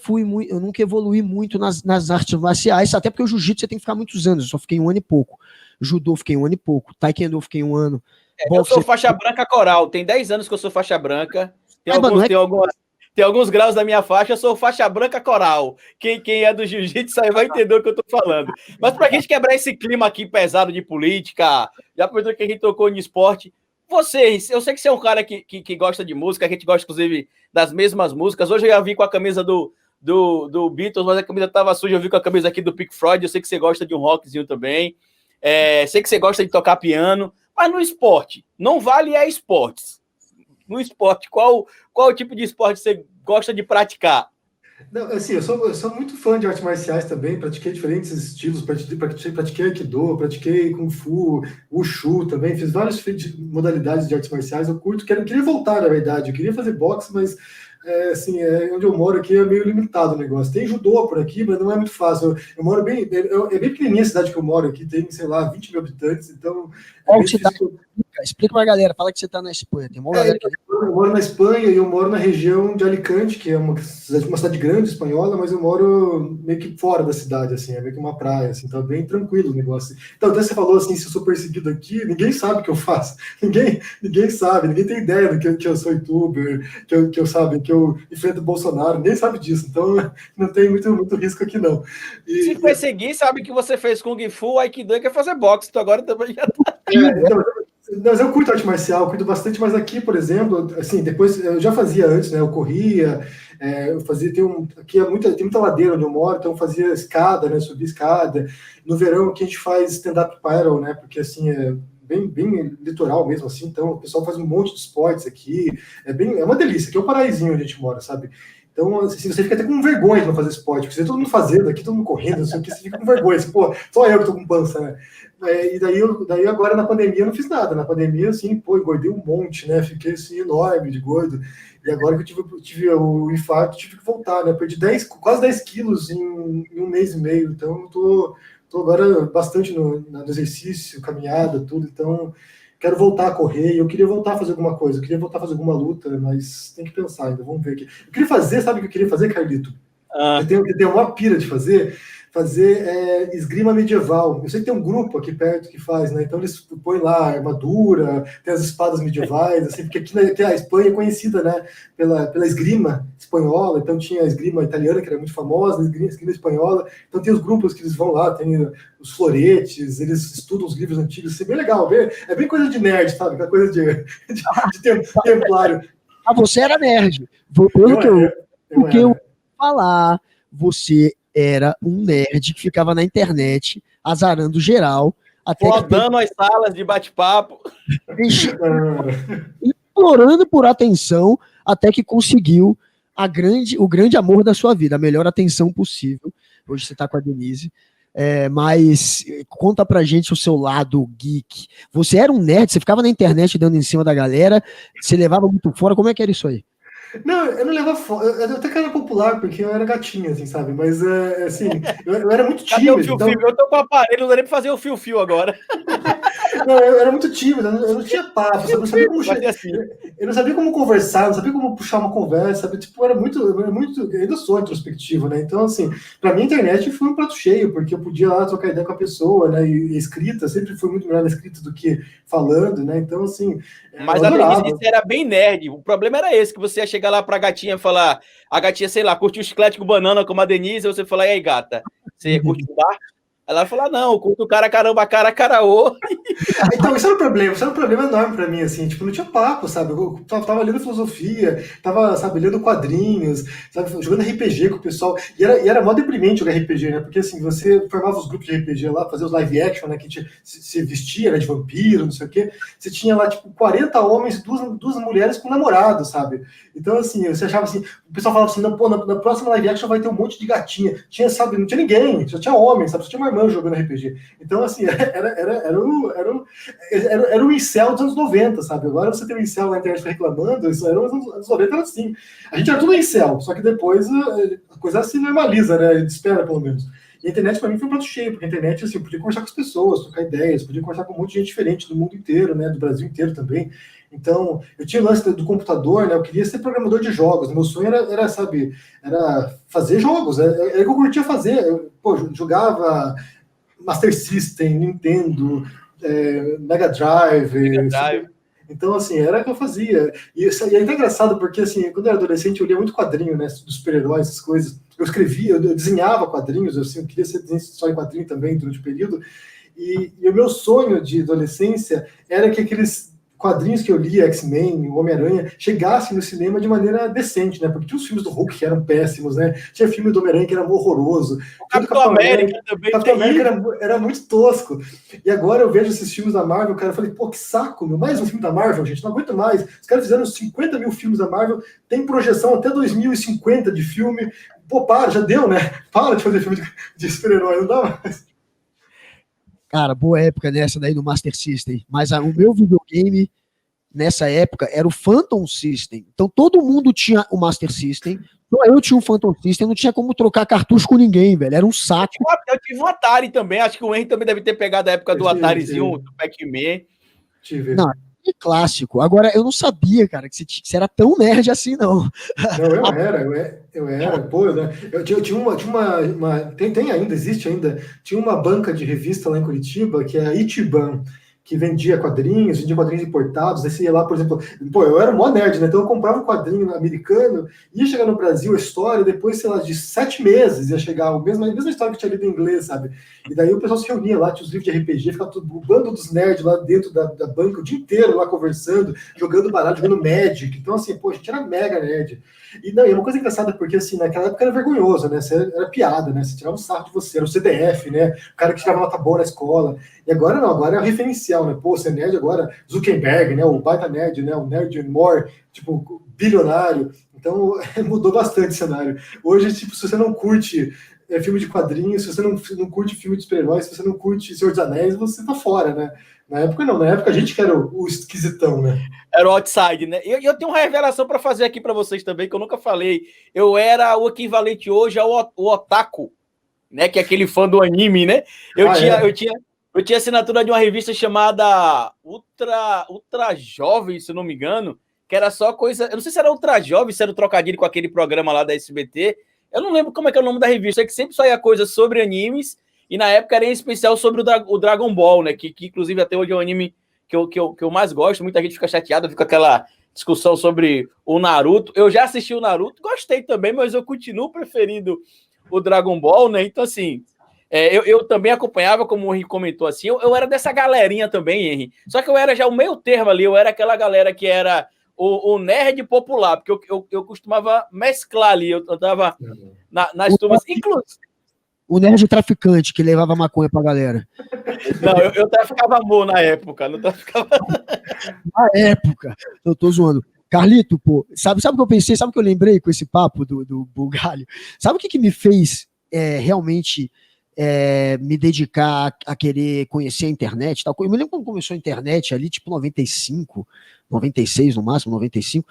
evolui muito nas artes marciais, até porque o jiu-jitsu você tem que ficar muitos anos, eu só fiquei 1 ano e pouco. Judô fiquei 1 ano e pouco, taekwondo eu fiquei 1 ano. Eu sou faixa branca coral, tem 10 anos que eu sou faixa branca, tem alguns graus da minha faixa, eu sou faixa branca coral. Quem é do jiu-jitsu aí vai entender o que eu tô falando. Mas pra gente quebrar esse clima aqui pesado de política, já aproveitou que a gente tocou em esporte, vocês, eu sei que você é um cara que gosta de música, a gente gosta, inclusive, das mesmas músicas. Hoje eu já vi com a camisa do Beatles, mas a camisa estava suja, eu vi com a camisa aqui do Pink Floyd, eu sei que você gosta de um rockzinho também, sei que você gosta de tocar piano, mas no esporte, não vale esportes. No esporte, qual o tipo de esporte você gosta de praticar? Não, assim, eu sou muito fã de artes marciais também, pratiquei diferentes estilos, pratiquei Aikido, pratiquei Kung Fu, Wushu também, fiz várias modalidades de artes marciais, eu curto, queria voltar, na verdade, eu queria fazer boxe, mas assim, onde eu moro aqui é meio limitado o negócio. Tem judô por aqui, mas não é muito fácil. Eu moro bem, é bem pequenininha a cidade que eu moro aqui, tem, sei lá, 20 mil habitantes, então... Explica pra galera, fala que você tá na Espanha. Tem uma galera que... Eu moro na Espanha e eu moro na região de Alicante, que é uma cidade grande espanhola, mas eu moro meio que fora da cidade, assim, é meio que uma praia, assim, tá bem tranquilo o negócio. Então, até você falou assim, se eu sou perseguido aqui, ninguém sabe o que eu faço, ninguém sabe, ninguém tem ideia do que eu sou youtuber, que eu enfrento o Bolsonaro, ninguém sabe disso, então não tem muito risco aqui, não. Se perseguir, sabe que você fez Kung Fu, Aikido e quer fazer boxe, então agora também já tá... Mas eu curto arte marcial, eu curto bastante, mas aqui, por exemplo, assim, depois eu já fazia antes, né? Eu corria, eu fazia, aqui tem muita ladeira onde eu moro, então eu fazia escada, né? Subia escada. No verão aqui a gente faz stand-up paddle, né? Porque assim é bem litoral mesmo, assim, então o pessoal faz um monte de esportes aqui, é uma delícia, aqui é o paraísinho onde a gente mora, sabe? Então, assim, você fica até com vergonha de não fazer esporte, porque você vê todo mundo fazendo aqui, todo mundo correndo, não sei o que, você fica com vergonha, assim, pô, só eu que tô com pança, né? E daí agora na pandemia eu não fiz nada, na pandemia, assim, pô, engordei um monte, né? Fiquei, assim, enorme de gordo, e agora que eu tive o infarto, tive que voltar, né? Perdi quase 10 quilos em 1 mês e meio, então eu tô agora bastante no exercício, caminhada, tudo, então... Quero voltar a correr, eu queria voltar a fazer alguma coisa, eu queria voltar a fazer alguma luta, mas tem que pensar ainda, vamos ver aqui. Eu queria fazer, sabe o que eu queria fazer, Carlito? Eu tenho uma pira de fazer fazer esgrima medieval. Eu sei que tem um grupo aqui perto que faz, né? Então eles põem lá armadura, tem as espadas medievais, assim, porque aqui a Espanha é conhecida, né, pela esgrima espanhola, então tinha a esgrima italiana, que era muito famosa, a esgrima espanhola, então tem os grupos que eles vão lá, tem os floretes, eles estudam os livros antigos, isso é bem legal, é bem coisa de nerd, sabe? Aquela coisa de templário. Ah, você era nerd. Pelo que eu falar, você era um nerd que ficava na internet azarando geral, até rodando as salas de bate-papo, implorando por atenção, até que conseguiu o grande amor da sua vida, a melhor atenção possível. Hoje você está com a Denise. Mas conta pra gente o seu lado geek. Você era um nerd, você ficava na internet dando em cima da galera, você levava muito fora, como é que era isso aí? Não, eu não levava fora, eu até que era popular, porque eu era gatinho, assim, sabe? Mas, assim, eu era muito tímido. Cadê o fio-fio? Então... Eu tô com o aparelho, não dá nem pra fazer o fio-fio agora. Não, eu era muito tímido, eu não tinha papo, eu não sabia como eu não sabia como conversar, não sabia como puxar uma conversa, sabe? Tipo, eu era muito, eu ainda sou introspectivo, né? Então, assim, pra mim a internet foi um prato cheio, porque eu podia lá trocar ideia com a pessoa, né? E escrita, sempre foi muito melhor na escrita do que falando, né? Então, assim, mas a Denise era bem nerd. O problema era esse, que você ia chegar lá pra gatinha e falar, a gatinha, sei lá, curtiu o chiclete com banana como a Denise, e você falar, e aí, gata, você curte o bar? Ela falou, não, curto o cara, caramba, caraô. Então, isso era um problema enorme pra mim, assim, tipo, não tinha papo, sabe? Eu tava lendo filosofia, tava, sabe, lendo quadrinhos, sabe, jogando RPG com o pessoal, e era mó deprimente jogar RPG, né? Porque, assim, você formava os grupos de RPG lá, fazia os live action, né, que se vestia, né, de vampiro, não sei o quê, você tinha lá, tipo, 40 homens e duas mulheres com namorado, sabe? Então, assim, você achava assim, o pessoal falava assim, não, pô, na próxima live action vai ter um monte de gatinha, sabe, não tinha ninguém, só tinha homem, sabe, só tinha uma irmã jogando RPG. Então, assim, era um incel dos anos 90, sabe? Agora você tem um incel na internet reclamando, isso era nos anos 90 era assim. A gente era tudo incel, só que depois a coisa se normaliza, né? Espera, pelo menos. E a internet, para mim, foi um prato cheio, porque a internet, assim, eu podia conversar com as pessoas, trocar ideias, podia conversar com um monte de gente diferente do mundo inteiro, né? Do Brasil inteiro também. Então, eu tinha o lance do computador, né? Eu queria ser programador de jogos. Meu sonho era sabe, era fazer jogos. Era o que eu curtia fazer. Eu, jogava Master System, Nintendo, Mega Drive. Então, assim, era o que eu fazia. E é até engraçado, porque, assim, quando eu era adolescente, eu lia muito quadrinho, né? Dos super-heróis, essas coisas. Eu escrevia, eu desenhava quadrinhos, assim, eu queria ser desenhista só em quadrinho também, durante o período. E o meu sonho de adolescência era que aqueles quadrinhos que eu lia, X-Men, o Homem-Aranha, chegassem no cinema de maneira decente, né? Porque tinha os filmes do Hulk que eram péssimos, né? Tinha filme do Homem-Aranha que era horroroso. O Capitão América também. Capitão América era muito tosco. E agora eu vejo esses filmes da Marvel, cara, eu falei, pô, que saco, meu. Mais um filme da Marvel, gente, não aguento mais. Os caras fizeram 50 mil filmes da Marvel, tem projeção até 2050 de filme. Pô, já deu, né? Para de fazer filme de super-herói, não dá mais. Cara, boa época nessa daí do Master System. Mas o meu videogame, nessa época, era o Phantom System. Então todo mundo tinha o Master System. Só eu tinha um Phantom System, não tinha como trocar cartucho com ninguém, velho. Era um saco. Eu tive um Atari também. Acho que o Henry também deve ter pegado a época do Atarizinho, do Pac-Man. Não, é clássico. Agora, eu não sabia, cara, que você era tão nerd assim, não. Não, eu era. Pô, eu tinha uma tem ainda, existe ainda, tinha uma banca de revista lá em Curitiba, que é a Itiban, que vendia quadrinhos importados. Aí você ia lá, por exemplo, pô, eu era mó nerd, né? Então eu comprava um quadrinho americano, ia chegar no Brasil a história, depois, sei lá, de 7 meses ia chegar a mesma história que tinha lido em inglês, sabe? E daí o pessoal se reunia lá, tinha os livros de RPG, ficava o bando dos nerds lá dentro da banca o dia inteiro lá conversando, jogando baralho, jogando Magic. Então, assim, pô, a gente era mega nerd. E não, é uma coisa engraçada, porque assim, naquela época era vergonhoso, né? Era piada, né? Você tirava um sarro de você, era o CDF, né? O cara que tirava nota boa na escola. E agora não, agora é o referencial, né? Pô, você é nerd agora, Zuckerberg, né? O baita nerd, né? O nerd more, tipo, bilionário. Então mudou bastante o cenário. Hoje, tipo, se você não curte filme de quadrinhos, se você não curte filme de super-heróis, se você não curte Senhor dos Anéis, você tá fora, né? Na época não, na época a gente que era o esquisitão, né? Era o outside, né? E eu tenho uma revelação para fazer aqui para vocês também, que eu nunca falei. Eu era o equivalente hoje ao otaku, né? Que é aquele fã do anime, né? Eu tinha assinatura de uma revista chamada Ultra Jovem, se não me engano, que era só coisa... Eu não sei se era Ultra Jovem, se era o trocadilho com aquele programa lá da SBT, Eu não lembro como é que é o nome da revista, é que sempre saía coisa sobre animes, e na época era em especial sobre o Dragon Ball, né? Que inclusive até hoje é um anime que eu mais gosto. Muita gente fica chateada, fica aquela discussão sobre o Naruto. Eu já assisti o Naruto, gostei também, mas eu continuo preferindo o Dragon Ball, né? Então, assim, eu também acompanhava, como o Henry comentou, assim, eu era dessa galerinha também, Henry. Só que eu era já o meio termo ali, eu era aquela galera que era o nerd popular, porque eu costumava mesclar ali, eu tava nas turmas, inclusive. O nerd traficante que levava maconha pra galera. Não, eu traficava amor na época, não traficava. Na época, eu tô zoando. Carlito, pô, sabe o que eu pensei? Sabe o que eu lembrei com esse papo do Bugalho? Sabe o que me fez realmente me dedicar a querer conhecer a internet? Tal? Eu me lembro quando começou a internet ali, tipo 95, 96 no máximo, 95.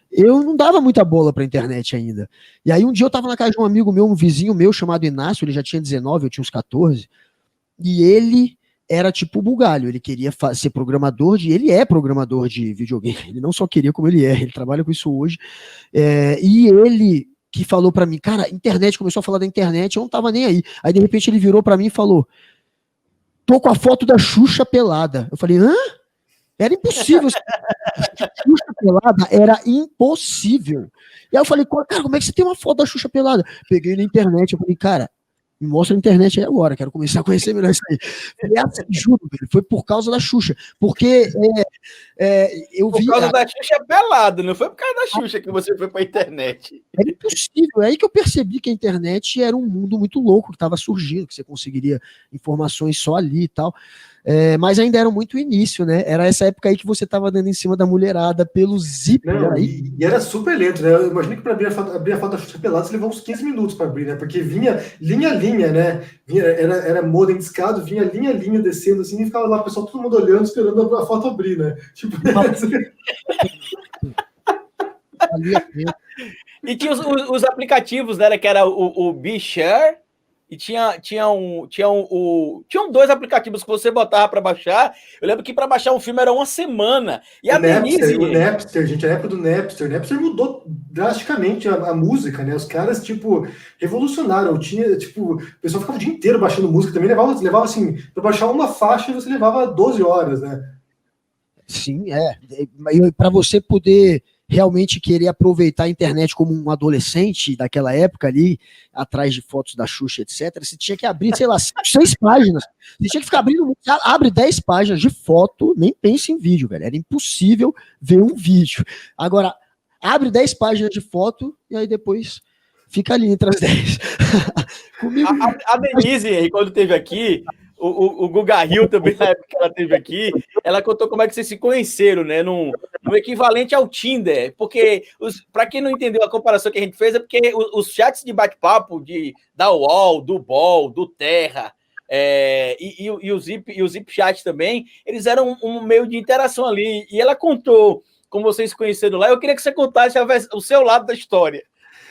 Eu não dava muita bola pra internet ainda. E aí um dia eu tava na casa de um amigo meu, um vizinho meu chamado Inácio, ele já tinha 19, eu tinha uns 14, e ele era tipo o Bugalho, ele queria ser programador ele é programador de videogame, ele não só queria como ele trabalha com isso hoje, e ele que falou pra mim, cara, internet, começou a falar da internet, eu não tava nem aí de repente ele virou pra mim e falou, tô com a foto da Xuxa pelada. Eu falei, hã? Era impossível. Xuxa pelada era impossível. E aí eu falei, cara, como é que você tem uma foto da Xuxa pelada? Peguei na internet, eu falei, cara, me mostra a internet aí agora, quero começar a conhecer melhor isso aí. Falei, assim, juro, velho, foi por causa da Xuxa. Porque eu vi. Por causa da Xuxa pelada, não foi por causa da Xuxa que você foi pra internet. Era impossível. É aí que eu percebi que a internet era um mundo muito louco que estava surgindo, que você conseguiria informações só ali e tal. Mas ainda era muito início, né? Era essa época aí que você estava dando em cima da mulherada pelo zip. Não, e era super lento, né? Eu imagino que para abrir a foto da Xuxa pelada você levou uns 15 minutos para abrir, né? Porque vinha linha a linha, né? Era modem discado, vinha linha a linha descendo assim, e ficava lá o pessoal todo mundo olhando, esperando a foto abrir, né? Tipo, e tinha os aplicativos, né? Que era o BeShare e tinham dois aplicativos que você botava para baixar. Eu lembro que para baixar um filme era uma semana. E a Denise... O Napster, gente, a época do Napster. O Napster mudou drasticamente a música, né? Os caras, tipo, revolucionaram. Tinha, tipo, o pessoal ficava o dia inteiro baixando música também. Levava assim, para baixar uma faixa você levava 12 horas, né? Sim, para você poder realmente querer aproveitar a internet como um adolescente daquela época ali, atrás de fotos da Xuxa, etc., você tinha que abrir, sei lá, 6 páginas. Você tinha que ficar abrindo, abre 10 páginas de foto, nem pense em vídeo, velho. Era impossível ver um vídeo. Agora, abre 10 páginas de foto e aí depois fica ali entre as 10. Comigo... A Denise, quando teve aqui, o Guga Hill também, na época que ela teve aqui, ela contou como é que vocês se conheceram, né? No equivalente ao Tinder. Porque, para quem não entendeu a comparação que a gente fez, é porque os chats de bate-papo da UOL, do BOL, do Terra, e o Zip Chat também, eles eram um meio de interação ali. E ela contou como vocês se conheceram lá. Eu queria que você contasse o seu lado da história.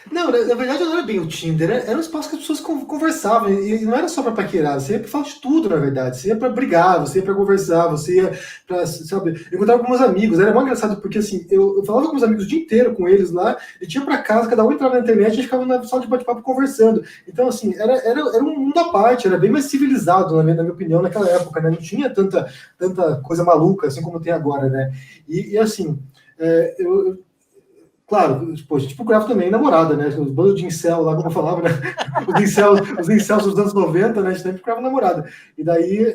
Não, na verdade não era bem o Tinder, era um espaço que as pessoas conversavam, e não era só para paquerar, você ia para falar de tudo, na verdade, você ia para brigar, você ia para conversar, você ia para, sabe, eu encontrava com meus amigos, era muito engraçado, porque assim, eu falava com meus amigos o dia inteiro com eles lá, e tinha para casa, cada um entrava na internet, a gente ficava na sala de bate-papo conversando, então assim, era um mundo à parte, era bem mais civilizado, na minha opinião, naquela época, né, não tinha tanta coisa maluca, assim como tem agora, né, e assim, claro, tipo, a gente procurava também namorada, né? Os bandos de incel lá, como eu falava, né? Os incels dos anos 90, né? A gente também procurava namorada. E daí,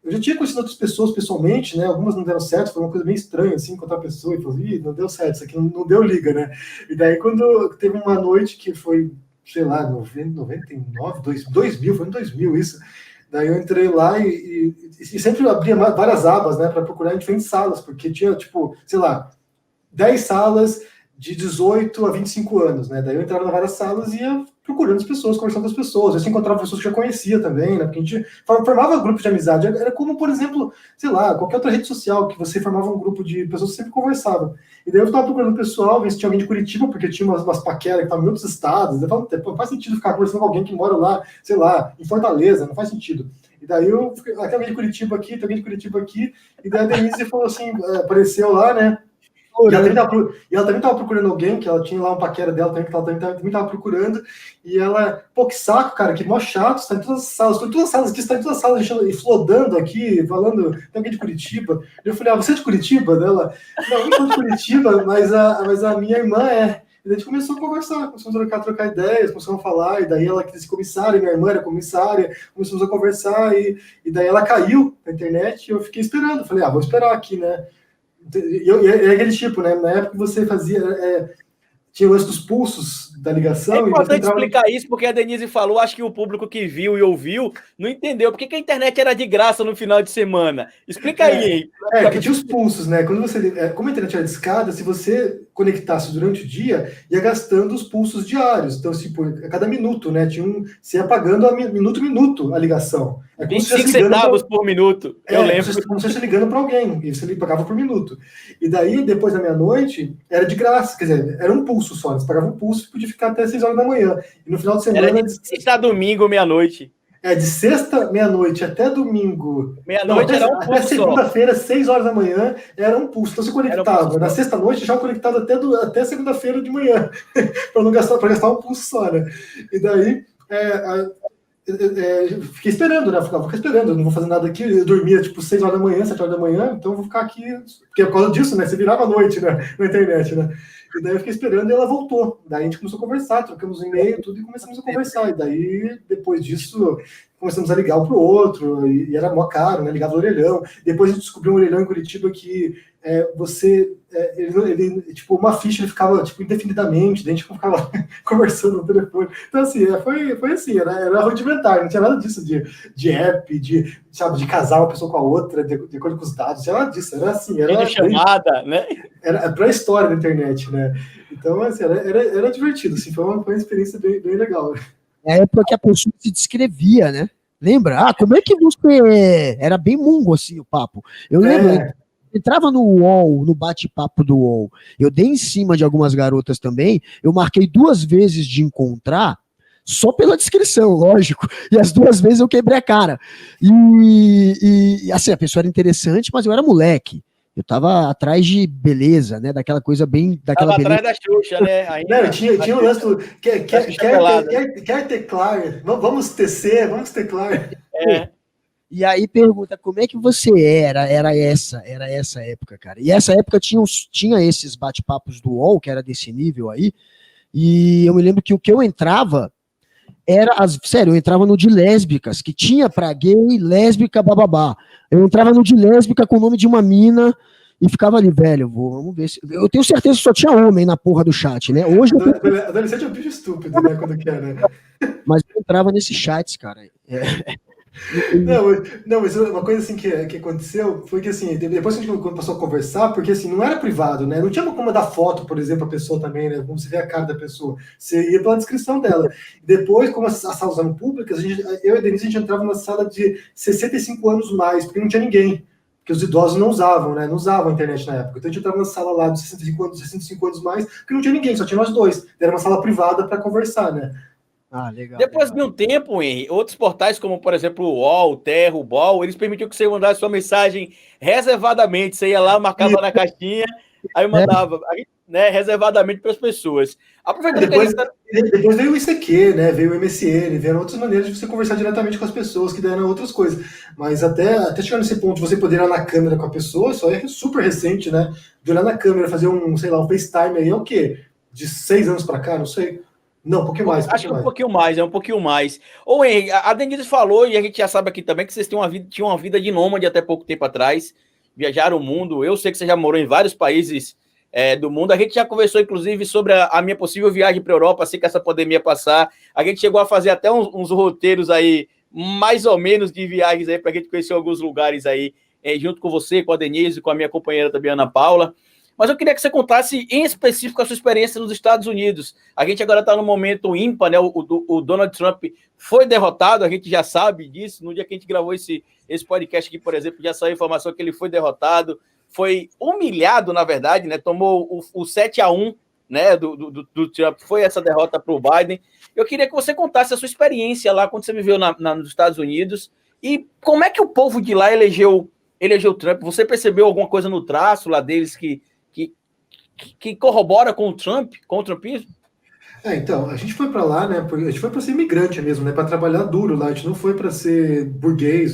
eu já tinha conhecido outras pessoas pessoalmente, né? Algumas não deram certo, foi uma coisa meio estranha, assim, encontrar a pessoa e falar, não deu certo, isso aqui não deu liga, né? E daí, quando teve uma noite que foi, sei lá, 99, 2000, foi em 2000 isso. Daí eu entrei lá e sempre abria várias abas, né? Para procurar em diferentes salas, porque tinha, tipo, sei lá, 10 salas de 18 a 25 anos, né? Daí eu entrava em várias salas e ia procurando as pessoas, conversando com as pessoas. Eu encontrava pessoas que já conhecia também, né? Porque a gente formava grupos de amizade. Era como, por exemplo, sei lá, qualquer outra rede social que você formava um grupo de pessoas que sempre conversavam. E daí eu estava procurando o pessoal, ver se tinha alguém de Curitiba, porque tinha umas paqueras que estavam em outros estados. Eu falava, não faz sentido ficar conversando com alguém que mora lá, sei lá, em Fortaleza, não faz sentido. E daí eu tem alguém de Curitiba aqui, tem alguém de Curitiba aqui. E daí a Denise falou assim, apareceu lá, né? ela também tava procurando alguém, que ela tinha lá um paquera dela também, que ela também tava procurando, e ela, pô, que saco, cara, que mó chato, está em todas as salas, estou em todas as salas aqui, está em todas as salas, e flodando aqui, falando, tem alguém de Curitiba. Eu falei, você é de Curitiba? Ela, não, eu não sou de Curitiba, mas a minha irmã é. E daí a gente começou a conversar, começamos a trocar ideias, começamos a falar, e daí ela quis ser comissária, minha irmã era comissária, começamos a conversar, e daí ela caiu na internet, e eu fiquei esperando, falei, vou esperar aqui, né? E é aquele tipo, né? Na época que você fazia, tinha o lance dos pulsos da ligação. É importante explicar isso, porque a Denise falou, acho que o público que viu e ouviu não entendeu. Por que a internet era de graça no final de semana? Explica aí. Que tinha os pulsos, né? Quando como a internet era de escada, se você conectasse durante o dia, ia gastando os pulsos diários. Então, tipo, a cada minuto, né? Você ia pagando minuto a ligação. 25 centavos por minuto, eu lembro. Como se você ligando para alguém, e você pagava por minuto. E daí, depois da meia-noite, era de graça, quer dizer, era um pulso só, você pagava um pulso e podia ficar até 6 horas da manhã. E no final de semana... Era de sexta a domingo, meia-noite. De sexta, meia-noite, até domingo... Meia-noite era um pulso até segunda-feira, 6 horas da manhã, era um pulso. Então você conectava, na sexta-noite, já conectado até segunda-feira de manhã, para gastar um pulso só, né? E daí... fiquei esperando, né? Vou ficar esperando, eu não vou fazer nada aqui. Eu dormia tipo 6 horas da manhã, 7 horas da manhã, então eu vou ficar aqui, porque é por causa disso, né? Você virava à noite, né? Na internet, né? E daí eu fiquei esperando e ela voltou. Daí a gente começou a conversar, trocamos um e-mail, tudo, e começamos a conversar. E daí, depois disso, começamos a ligar um pro outro, e era mó caro, né? Ligava o orelhão. Depois a gente descobriu um orelhão em Curitiba que ele, tipo, uma ficha ele ficava tipo, indefinidamente, daí a gente ficava conversando no telefone. Então, assim, foi assim, era rudimentar, não tinha nada disso de app, sabe, de casar uma pessoa com a outra, de acordo com os dados, não tinha nada disso, era assim, era chamada, né? Era pra história da internet, né? Então, assim, era divertido, assim, foi uma experiência bem legal. É a época que a pessoa se descrevia, né? Lembra? Como é que você... Era bem mungo, assim, o papo. Eu lembro... Entrava no UOL, no bate-papo do UOL, eu dei em cima de algumas garotas também, eu marquei 2 vezes de encontrar, só pela descrição, lógico, e as 2 vezes eu quebrei a cara. E assim, a pessoa era interessante, mas eu era moleque. Eu tava atrás de beleza, né? Daquela coisa bem... Tava beleza. atrás da Xuxa, né? Ainda, não, tinha o lance do... Quer teclar? Vamos tecer, vamos teclar. E aí pergunta, como é que você era? Era essa época, cara. E essa época tinha esses bate-papos do UOL, que era desse nível aí, e eu me lembro que o que eu entrava sério, eu entrava no de lésbicas, que tinha pra gay, lésbica, bababá. Eu entrava no de lésbica com o nome de uma mina e ficava ali, velho, vamos ver se... Eu tenho certeza que só tinha homem na porra do chat, né? Hoje Adolescente é um bicho estúpido, né? Quando quer, né? Mas eu entrava nesses chats, cara. Não, mas uma coisa assim que aconteceu foi que assim, depois que a gente passou a conversar, porque assim, não era privado, né? Não tinha como mandar foto, por exemplo, a pessoa também, né? Como você vê a cara da pessoa. Você ia pela descrição dela. Depois, como as salas eram públicas, eu e a Denise, a gente entrava numa sala de 65 anos mais, porque não tinha ninguém. Porque os idosos não usavam, né? Não usavam a internet na época. Então a gente entrava na sala lá de 65 anos mais, porque não tinha ninguém, só tinha nós dois. Era uma sala privada para conversar, né? Legal. Depois de um tempo, Henry, outros portais, como por exemplo o UOL, o Terra, o BOL, eles permitiam que você mandasse sua mensagem reservadamente. Você ia lá, marcava na caixinha, aí mandava, né, reservadamente para as pessoas. Depois veio o ICQ, né? Veio o MSN, vieram outras maneiras de você conversar diretamente com as pessoas, que deram outras coisas. Mas até chegar nesse ponto de você poder ir lá na câmera com a pessoa, isso é super recente, né? De olhar na câmera, fazer um FaceTime aí, é o quê? De 6 anos para cá, não sei. Não, um pouquinho mais. Acho que um pouquinho mais. Ou Henrique, a Denise falou, e a gente já sabe aqui também, que vocês tinham uma vida de nômade até pouco tempo atrás, viajaram o mundo. Eu sei que você já morou em vários países do mundo. A gente já conversou, inclusive, sobre a minha possível viagem para a Europa, assim que essa pandemia passar. A gente chegou a fazer até uns roteiros aí, mais ou menos, de viagens aí, para a gente conhecer alguns lugares aí, junto com você, com a Denise, com a minha companheira também, Ana Paula. Mas eu queria que você contasse em específico a sua experiência nos Estados Unidos. A gente agora está no momento ímpar, né? O Donald Trump foi derrotado, a gente já sabe disso. No dia que a gente gravou esse podcast aqui, por exemplo, já saiu a informação que ele foi derrotado, foi humilhado, na verdade, né? Tomou o 7-1, né? Do Trump, foi essa derrota para o Biden. Eu queria que você contasse a sua experiência lá, quando você viveu nos Estados Unidos, e como é que o povo de lá elegeu Trump. Você percebeu alguma coisa no traço lá deles que que corrobora com o Trump, com o trumpismo? Então, a gente foi para lá, né? A gente foi para ser imigrante mesmo, né? Para trabalhar duro lá. A gente não foi para ser burguês.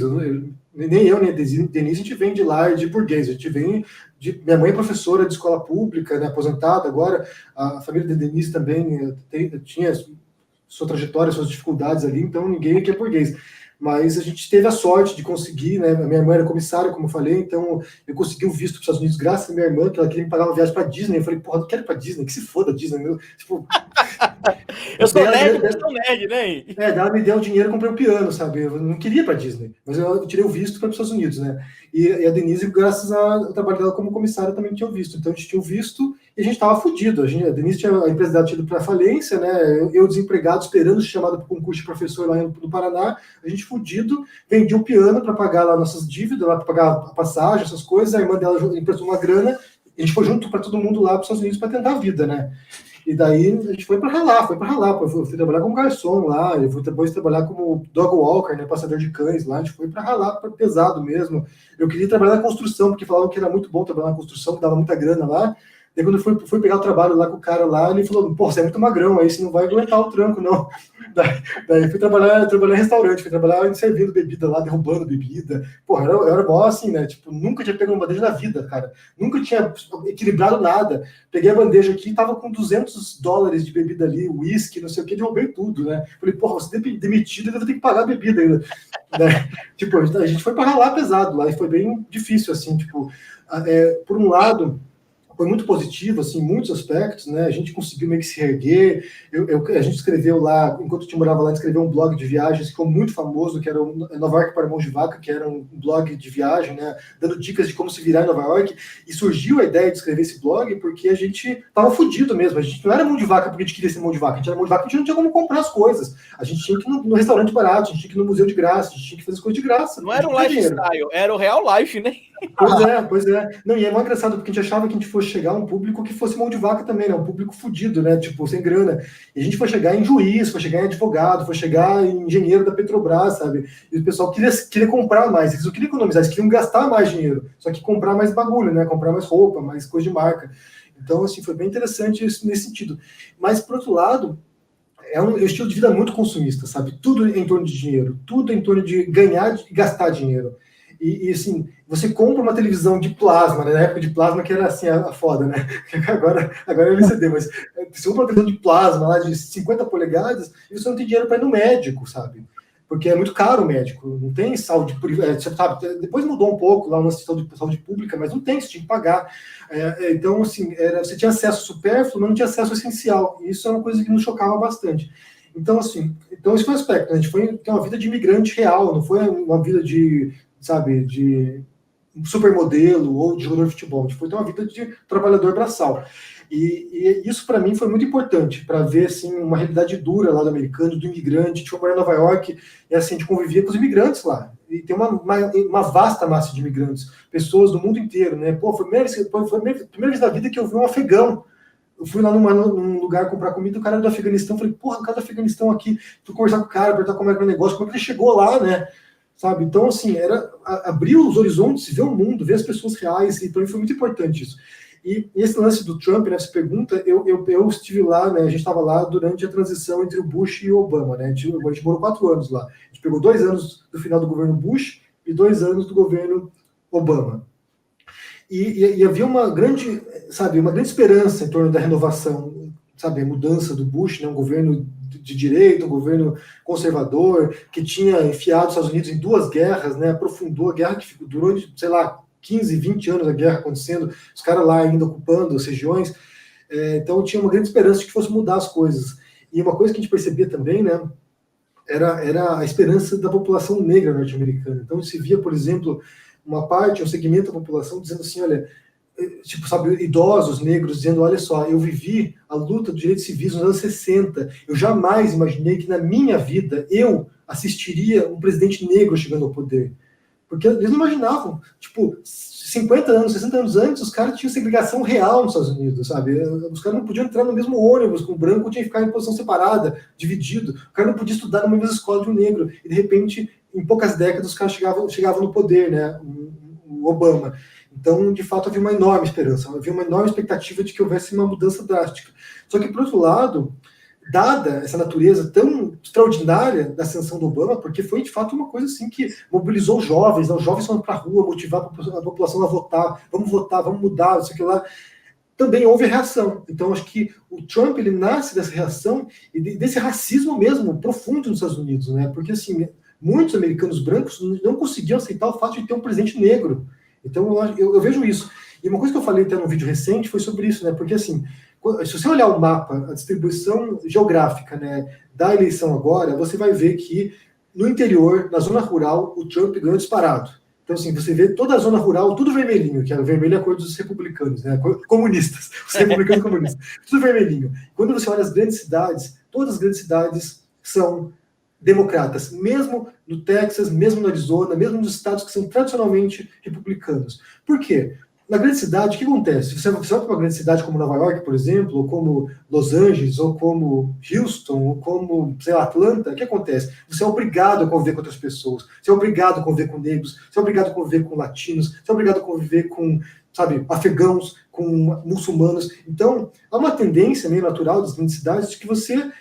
Nem eu, nem a Denise, a gente vem de lá de burguês. A gente vem de. Minha mãe é professora de escola pública, né? Aposentada agora. A família da Denise também tinha sua trajetória, suas dificuldades ali. Então, ninguém aqui é burguês. Mas a gente teve a sorte de conseguir, né? A minha irmã era comissária, como eu falei, então eu consegui o visto para os Estados Unidos graças à minha irmã, que ela queria me pagar uma viagem para Disney. Eu falei, porra, não quero ir para Disney, que se foda Disney, meu. Tipo, eu sou nerd, né? Ela me deu o dinheiro e comprei um piano, sabe? Eu não queria ir para Disney, mas eu tirei o visto para os Estados Unidos, né? E a Denise, graças ao trabalho dela como comissária, também tinha o visto. Então a gente tinha o visto e a gente estava fudido. A Denise tinha a empresa dela tinha ido para falência, né? Eu desempregado, esperando ser chamado para o concurso de professor lá no Paraná. A gente fudido, vendi um piano para pagar lá nossas dívidas, lá para pagar a passagem, essas coisas. A irmã dela emprestou uma grana. A gente foi junto para todo mundo lá para os Estados Unidos para tentar a vida, né? E daí a gente foi para ralar. Eu fui trabalhar como garçom lá, eu fui depois trabalhar como dog walker, né, passador de cães lá. A gente foi para ralar, pesado mesmo. Eu queria trabalhar na construção, porque falavam que era muito bom trabalhar na construção, que dava muita grana lá. Daí quando eu fui pegar o trabalho lá com o cara lá, ele falou, pô, você é muito magrão, aí você não vai aguentar o tranco, não. Daí fui trabalhar em restaurante, fui trabalhar servindo bebida lá, derrubando bebida. Porra, eu era bom assim, né? Tipo, nunca tinha pego uma bandeja na vida, cara. Nunca tinha equilibrado nada. Peguei a bandeja aqui, tava com $200 de bebida ali, uísque, não sei o que, derrubei tudo, né? Falei, porra, você é demitido, eu vou ter que pagar a bebida ainda. Tipo, a gente foi para ralar pesado lá, e foi bem difícil, assim, tipo, por um lado, foi muito positivo, assim, em muitos aspectos, né? A gente conseguiu meio que se reerguer. A gente escreveu lá, enquanto eu morava lá, a gente escreveu um blog de viagens que ficou muito famoso, que era o Nova York para Mãos de Vaca, que era um blog de viagem, né? Dando dicas de como se virar em Nova York. E surgiu a ideia de escrever esse blog porque a gente tava fudido mesmo. A gente não era mão de vaca porque a gente queria ser mão de vaca. A gente era mão de vaca porque a gente não tinha como comprar as coisas. A gente tinha que ir no restaurante barato, a gente tinha que ir no museu de graça, a gente tinha que fazer as coisas de graça. Não era o lifestyle, era o real life, né? Pois é. Não, e é muito engraçado, porque a gente achava que a gente fosse chegar a um público que fosse mão de vaca também, né? Um público fudido, né? Tipo, sem grana. E a gente foi chegar em juiz, foi chegar em advogado, foi chegar em engenheiro da Petrobras, sabe? E o pessoal queria comprar mais, eles não queriam economizar, eles queriam gastar mais dinheiro, só que comprar mais bagulho, né? Comprar mais roupa, mais coisa de marca. Então, assim, foi bem interessante isso nesse sentido. Mas, por outro lado, é um estilo de vida muito consumista, sabe? Tudo em torno de dinheiro, tudo em torno de ganhar e gastar dinheiro. E assim, você compra uma televisão de plasma, né? Na época de plasma que era assim, a foda, né? Agora é LCD, mas você compra uma televisão de plasma lá de 50 polegadas e você não tem dinheiro para ir no médico, sabe? Porque é muito caro o médico, não tem saúde privada, sabe? Depois mudou um pouco lá na saúde pública, mas não tem, você tinha que pagar. Então, assim, você tinha acesso supérfluo, mas não tinha acesso essencial. E isso é uma coisa que nos chocava bastante. Então, assim, esse foi o aspecto, né? A gente foi ter uma vida de imigrante real, não foi uma vida de, sabe, de supermodelo ou de jogador de futebol. A gente foi ter uma vida de trabalhador braçal. E isso, para mim, foi muito importante, para ver, assim, uma realidade dura lá do americano, do imigrante. A gente foi morar em Nova York e, assim, a gente convivia com os imigrantes lá. E tem uma vasta massa de imigrantes, pessoas do mundo inteiro, né? Pô, foi a primeira vez da vida que eu vi um afegão. Eu fui lá num lugar comprar comida, o cara era do Afeganistão, falei, porra, o cara do Afeganistão aqui, fui conversar com o cara, perguntar como era o negócio, como é que ele chegou lá, né? Sabe? Então, assim, abrir os horizontes, ver o mundo, ver as pessoas reais, e para mim foi muito importante isso. E esse lance do Trump, né, essa pergunta, eu estive lá, né, a gente estava lá durante a transição entre o Bush e o Obama, né, a gente morou 4 anos lá. A gente pegou 2 anos do final do governo Bush e 2 anos do governo Obama. E havia uma grande esperança em torno da renovação, sabe, a mudança do Bush, né, um governo de direita, um governo conservador, que tinha enfiado os Estados Unidos em 2 guerras, né, aprofundou a guerra que durou, sei lá, 15, 20 anos a guerra acontecendo, os caras lá ainda ocupando as regiões. Então tinha uma grande esperança de que fosse mudar as coisas. E uma coisa que a gente percebia também, né, era a esperança da população negra norte-americana. Então se via, por exemplo, um segmento da população dizendo assim, olha, tipo, sabe, idosos negros dizendo, olha só, eu vivi a luta dos direitos civis nos anos 60, eu jamais imaginei que na minha vida eu assistiria um presidente negro chegando ao poder. Porque eles não imaginavam, tipo, 50 anos, 60 anos antes, os caras tinham segregação real nos Estados Unidos, sabe? Os caras não podiam entrar no mesmo ônibus com o branco, tinha que ficar em posição separada, dividido. O cara não podia estudar numa mesma escola de um negro. E, de repente, em poucas décadas, os caras chegavam no poder, né? o Obama. Então, de fato, havia uma enorme esperança, havia uma enorme expectativa de que houvesse uma mudança drástica. Só que, por outro lado, dada essa natureza tão extraordinária da ascensão do Obama, porque foi, de fato, uma coisa assim que mobilizou os jovens foram para a rua, motivar a população a votar, vamos mudar, não sei o que lá, também houve reação. Então, acho que o Trump, ele nasce dessa reação e desse racismo mesmo, profundo nos Estados Unidos, né? Porque, assim, muitos americanos brancos não conseguiam aceitar o fato de ter um presidente negro. Então, eu vejo isso. E uma coisa que eu falei até num vídeo recente foi sobre isso, né? Porque, assim, se você olhar o mapa, a distribuição geográfica, né, da eleição agora, você vai ver que no interior, na zona rural, o Trump ganhou disparado. Então, assim, você vê toda a zona rural, tudo vermelhinho, que é o vermelho é a cor dos republicanos, né? Comunistas, os republicanos comunistas, tudo vermelhinho. Quando você olha as grandes cidades, todas as grandes cidades são democratas, mesmo no Texas, mesmo no Arizona, mesmo nos estados que são tradicionalmente republicanos. Por quê? Na grande cidade, o que acontece? Você vai para uma grande cidade como Nova York, por exemplo, ou como Los Angeles, ou como Houston, ou como, sei lá, Atlanta, o que acontece? Você é obrigado a conviver com outras pessoas, você é obrigado a conviver com negros, você é obrigado a conviver com latinos, você é obrigado a conviver com, sabe, afegãos, com muçulmanos. Então, há uma tendência meio natural das grandes cidades de você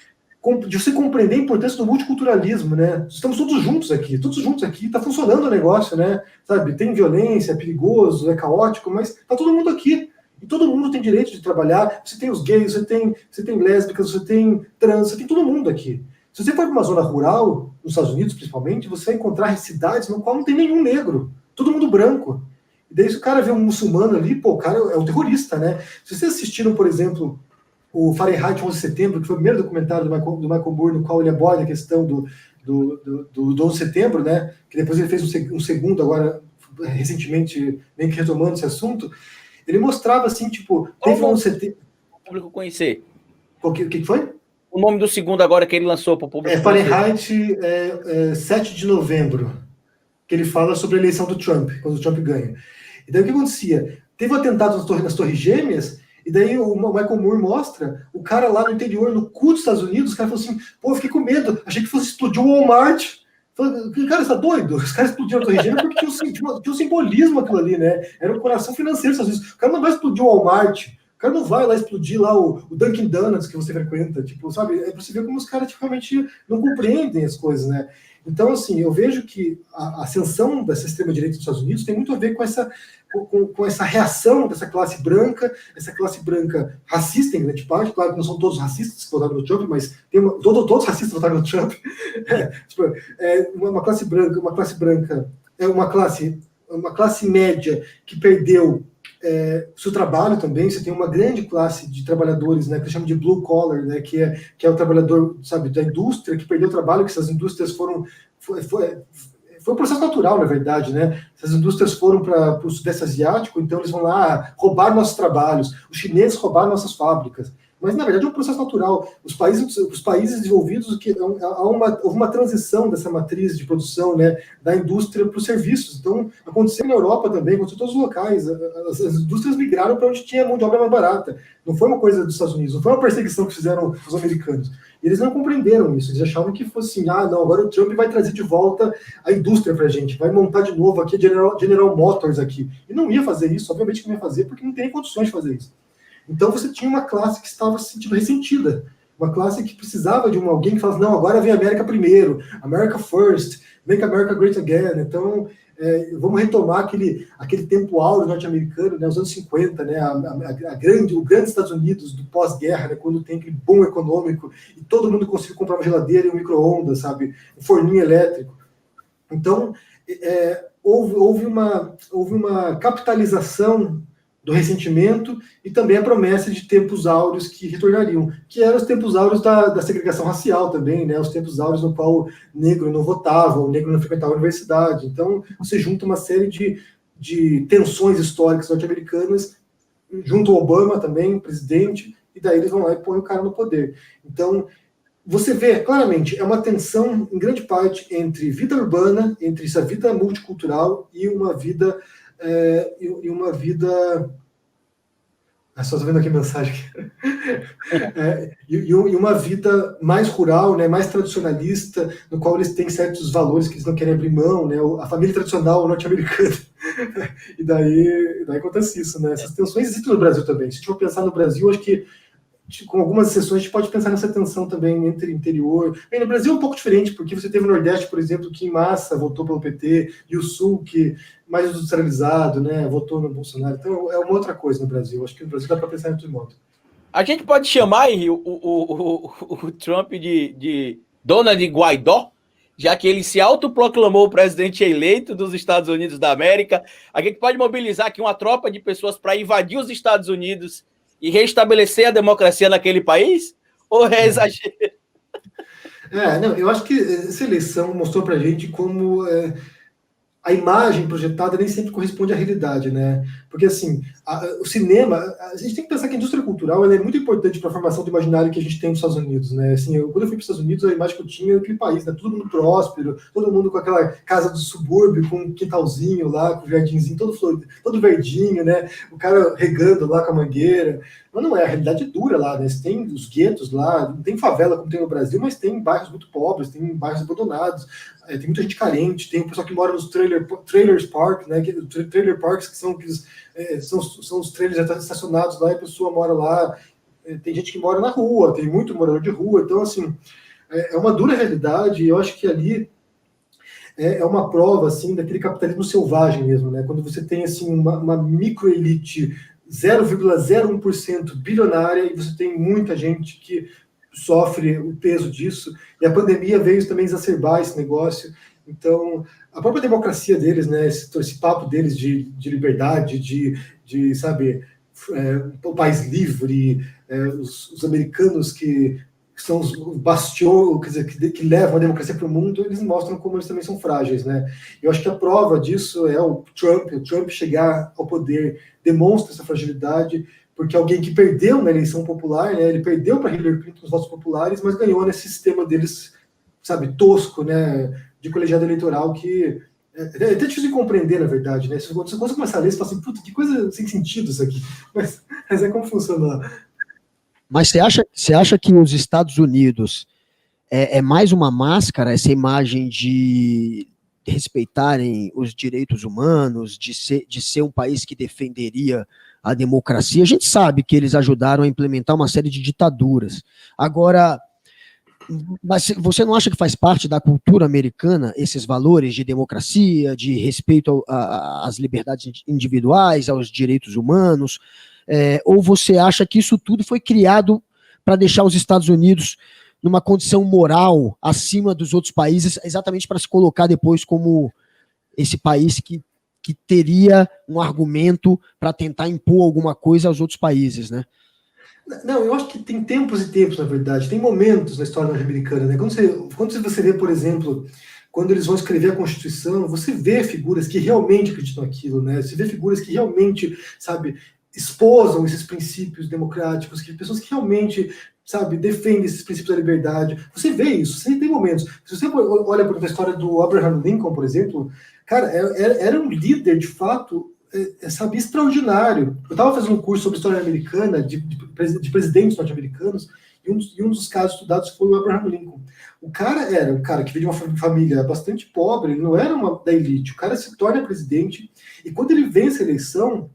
compreender a importância do multiculturalismo, né? Estamos todos juntos aqui, está funcionando o negócio, né? Sabe, tem violência, é perigoso, é caótico, mas está todo mundo aqui. E todo mundo tem direito de trabalhar. Você tem os gays, você tem lésbicas, você tem trans, você tem todo mundo aqui. Se você for para uma zona rural, nos Estados Unidos principalmente, você vai encontrar cidades no qual não tem nenhum negro, todo mundo branco. E daí se o cara vê um muçulmano ali, pô, o cara é um terrorista, né? Se vocês assistiram, por exemplo, o Fahrenheit 11 de setembro, que foi o primeiro documentário do Michael Moore, no qual ele aborda a questão do 11 de setembro, né? Que depois ele fez um segundo, agora, recentemente, meio que retomando esse assunto. Ele mostrava assim, tipo, teve 11 de setembro. O público conhecer. O que foi? O nome do segundo agora que ele lançou para o público. Fahrenheit 7 de novembro, que ele fala sobre a eleição do Trump, quando o Trump ganha. E daí o que acontecia? Teve um atentado nas Torres Gêmeas. E daí o Michael Moore mostra o cara lá no interior, no cu dos Estados Unidos, os caras falaram assim, pô, eu fiquei com medo, achei que fosse explodir o Walmart. Falei, cara, você tá doido? Os caras explodiram a Torre Gêmea porque tinha um simbolismo aquilo ali, né? Era o coração financeiro dos Estados Unidos. O cara não vai explodir o Walmart, o cara não vai lá explodir lá o Dunkin' Donuts que você frequenta, tipo, sabe? É pra você ver como os caras tipo, realmente não compreendem as coisas, né? Então, assim, eu vejo que a ascensão dessa extrema-direita dos Estados Unidos tem muito a ver com essa reação dessa classe branca, essa classe branca racista em grande parte. Claro que não são todos racistas que votaram no Trump, mas todos racistas votaram no Trump. Uma classe branca é uma classe média que perdeu seu trabalho também. Você tem uma grande classe de trabalhadores, né, que se chama de blue collar, né, que é o trabalhador, sabe, da indústria, que perdeu o trabalho, que essas indústrias foi um processo natural, na verdade, né? Essas indústrias foram para o Sudeste Asiático, então eles vão lá roubar nossos trabalhos, os chineses roubaram nossas fábricas. Mas, na verdade, é um processo natural. Os países desenvolvidos, houve uma transição dessa matriz de produção, né, da indústria para os serviços. Então, aconteceu na Europa também, aconteceu em todos os locais. As indústrias migraram para onde tinha mão de obra mais barata. Não foi uma coisa dos Estados Unidos, não foi uma perseguição que fizeram os americanos. E eles não compreenderam isso, eles achavam que fosse assim, não, agora o Trump vai trazer de volta a indústria para a gente, vai montar de novo aqui a General Motors aqui. E não ia fazer isso, obviamente que não ia fazer, porque não tem condições de fazer isso. Então você tinha uma classe que estava se sentindo ressentida, uma classe que precisava de alguém que falasse, não, agora vem a América primeiro, America first, make America great again. Então, vamos retomar aquele tempo áureo norte-americano, né, os anos 50, né, o grande Estados Unidos do pós-guerra, né, quando tem aquele boom econômico e todo mundo conseguiu comprar uma geladeira e um micro-ondas, sabe, um forninho elétrico. Então, houve uma capitalização do ressentimento e também a promessa de tempos áureos que retornariam, que eram os tempos áureos da segregação racial também, né? Os tempos áureos no qual o negro não votava, o negro não frequentava a universidade. Então, você junta uma série de tensões históricas norte-americanas, junto ao Obama também, presidente, e daí eles vão lá e põem o cara no poder. Então, você vê claramente, é uma tensão, em grande parte, entre vida urbana, entre essa vida multicultural e uma vida Só estou vendo aqui a mensagem. E uma vida mais rural, né, mais tradicionalista, no qual eles têm certos valores que eles não querem abrir mão, né, a família tradicional norte-americana. E daí acontece isso, né? Essas tensões existem no Brasil também. Se a gente for pensar no Brasil, acho que com algumas exceções, a gente pode pensar nessa tensão também entre interior. Bem, no Brasil é um pouco diferente, porque você teve o Nordeste, por exemplo, que em massa votou pelo PT, e o Sul, que mais industrializado, né, votou no Bolsonaro. Então é uma outra coisa no Brasil. Acho que no Brasil dá para pensar em outro modo. A gente pode chamar, Henry, o Trump de Donald Guaidó, já que ele se autoproclamou o presidente eleito dos Estados Unidos da América. A gente pode mobilizar aqui uma tropa de pessoas para invadir os Estados Unidos e restabelecer a democracia naquele país? Ou é exagero? Não, eu acho que essa eleição mostrou para a gente como a imagem projetada nem sempre corresponde à realidade, né? Porque, assim, o cinema, a gente tem que pensar que a indústria cultural ela é muito importante para a formação do imaginário que a gente tem nos Estados Unidos, né? Assim, quando eu fui para os Estados Unidos, a imagem que eu tinha era aquele país, né? Todo mundo próspero, todo mundo com aquela casa do subúrbio, com um quintalzinho lá, com o jardinzinho todo florido, todo verdinho, né? O cara regando lá com a mangueira. Mas não é, a realidade é dura lá, né? Você tem os guetos lá, não tem favela como tem no Brasil, mas tem bairros muito pobres, tem bairros abandonados, tem muita gente carente, tem o pessoal que mora nos trailers park, né? Trailer parks que são aqueles são os trailers estacionados lá e a pessoa mora lá. Tem gente que mora na rua, tem muito morador de rua. Então, assim, é uma dura realidade e eu acho que ali é uma prova, assim, daquele capitalismo selvagem mesmo, né? Quando você tem, assim, uma microelite 0,01% bilionária e você tem muita gente que sofre o peso disso. E a pandemia veio também exacerbar esse negócio. Então, a própria democracia deles, né, esse papo deles de liberdade, de sabe, o país livre, os americanos que são os bastiões, quer dizer, que levam a democracia para o mundo, eles mostram como eles também são frágeis, né? Eu acho que a prova disso é o Trump chegar ao poder demonstra essa fragilidade, porque alguém que perdeu na eleição popular, né, ele perdeu para Hillary Clinton os votos populares, mas ganhou nesse sistema deles, sabe, tosco, né, de colegiado eleitoral que é até difícil de compreender, na verdade, né? Se você começar a ler, você fala assim, puta, que coisa sem sentido isso aqui. Mas é como funciona. Mas você acha que os Estados Unidos é mais uma máscara, essa imagem de respeitarem os direitos humanos, de ser um país que defenderia a democracia? A gente sabe que eles ajudaram a implementar uma série de ditaduras. Agora, mas você não acha que faz parte da cultura americana esses valores de democracia, de respeito às liberdades individuais, aos direitos humanos? Ou você acha que isso tudo foi criado para deixar os Estados Unidos numa condição moral acima dos outros países, exatamente para se colocar depois como esse país que teria um argumento para tentar impor alguma coisa aos outros países, né? Não, eu acho que tem tempos e tempos, na verdade. Tem momentos na história norte-americana, né? Quando você vê, por exemplo, quando eles vão escrever a Constituição, você vê figuras que realmente acreditam naquilo, né? Você vê figuras que realmente, sabe, esposam esses princípios democráticos, que pessoas que realmente, sabe, defendem esses princípios da liberdade. Você vê isso, você tem momentos. Se você olha para a história do Abraham Lincoln, por exemplo, cara, era um líder, de fato, sabe, extraordinário. Eu estava fazendo um curso sobre história americana, de presidentes norte-americanos, e um dos casos estudados foi o Abraham Lincoln. O cara era um cara que veio de uma família bastante pobre, ele não era da elite. O cara se torna presidente, e quando ele vence a eleição,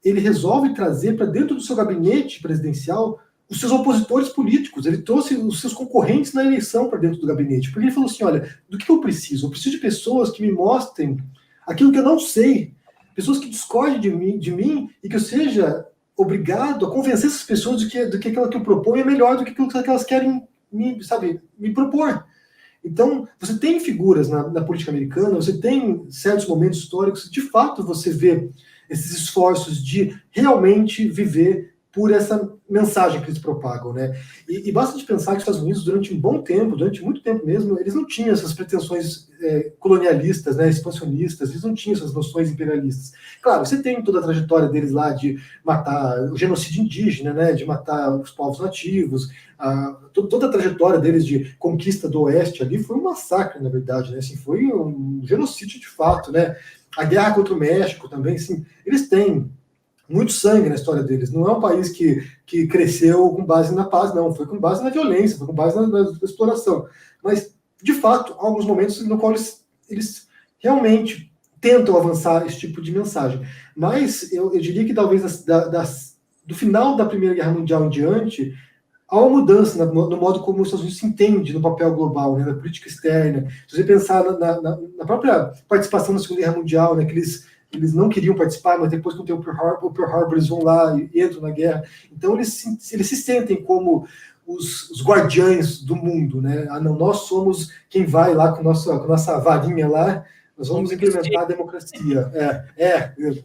ele resolve trazer para dentro do seu gabinete presidencial os seus opositores políticos. Ele trouxe os seus concorrentes na eleição para dentro do gabinete, porque ele falou assim, olha, do que eu preciso? Eu preciso de pessoas que me mostrem aquilo que eu não sei, pessoas que discordem de mim e que eu seja obrigado a convencer essas pessoas de que aquilo que eu proponho é melhor do que aquilo que elas querem me propor. Então, você tem figuras na política americana, você tem certos momentos históricos, de fato você vê esses esforços de realmente viver por essa mensagem que eles propagam, né? E basta de pensar que os Estados Unidos, durante um bom tempo, durante muito tempo mesmo, eles não tinham essas pretensões colonialistas, né, expansionistas, eles não tinham essas noções imperialistas. Claro, você tem toda a trajetória deles lá de matar o genocídio indígena, né, de matar os povos nativos, toda a trajetória deles de conquista do Oeste ali foi um massacre, na verdade, né? Assim, foi um genocídio de fato, né? A guerra contra o México também, assim, eles têm muito sangue na história deles. Não é um país que cresceu com base na paz, não. Foi com base na violência, foi com base na exploração. Mas, de fato, há alguns momentos no qual eles realmente tentam avançar esse tipo de mensagem. Mas eu diria que talvez do final da Primeira Guerra Mundial em diante, há uma mudança no modo como os Estados Unidos se entende no papel global, né, na política externa. Se você pensar na própria participação na Segunda Guerra Mundial, né, que eles não queriam participar, mas depois que tem o Pearl Harbor, eles vão lá e entram na guerra. Então eles se sentem como os guardiães do mundo, né? Ah, não, nós somos quem vai lá com nossa varinha lá, nós vamos implementar a democracia.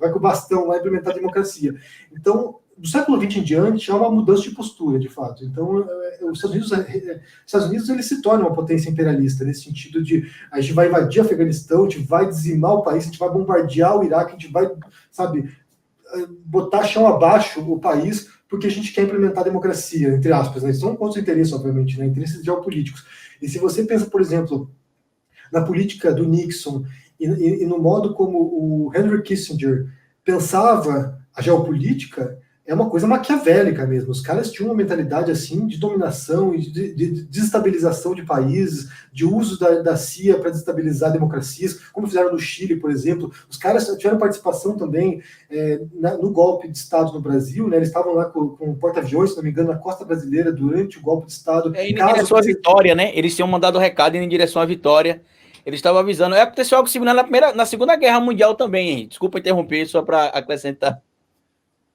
Vai com o bastão lá implementar a democracia. Então, do século XX em diante, há uma mudança de postura, de fato. Então, os Estados Unidos eles se tornam uma potência imperialista, nesse sentido de a gente vai invadir o Afeganistão, a gente vai dizimar o país, a gente vai bombardear o Iraque, a gente vai, sabe, botar chão abaixo o país, porque a gente quer implementar a democracia, entre aspas. Né? São pontos de interesse, obviamente, né? Interesses geopolíticos. E se você pensa, por exemplo, na política do Nixon e no modo como o Henry Kissinger pensava a geopolítica, é uma coisa maquiavélica mesmo. Os caras tinham uma mentalidade assim de dominação e de desestabilização de países, de uso da CIA para desestabilizar democracias, como fizeram no Chile, por exemplo. Os caras tiveram participação também no golpe de Estado no Brasil, né? Eles estavam lá com porta-aviões, se não me engano, na costa brasileira durante o golpe de Estado. Indo em direção à vitória, né? Eles tinham mandado o recado indo em direção à vitória. Eles estavam avisando. Aconteceu algo similar na Segunda Guerra Mundial também, hein? Desculpa interromper, só para acrescentar.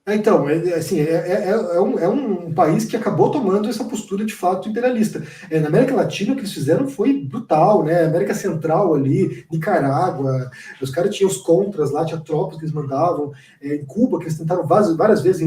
Então, é um país que acabou tomando essa postura de fato imperialista. Na América Latina, o que eles fizeram foi brutal, né? América Central ali, Nicarágua, os caras tinham os contras lá, tinha tropas que eles mandavam. Em Cuba, que eles tentaram várias vezes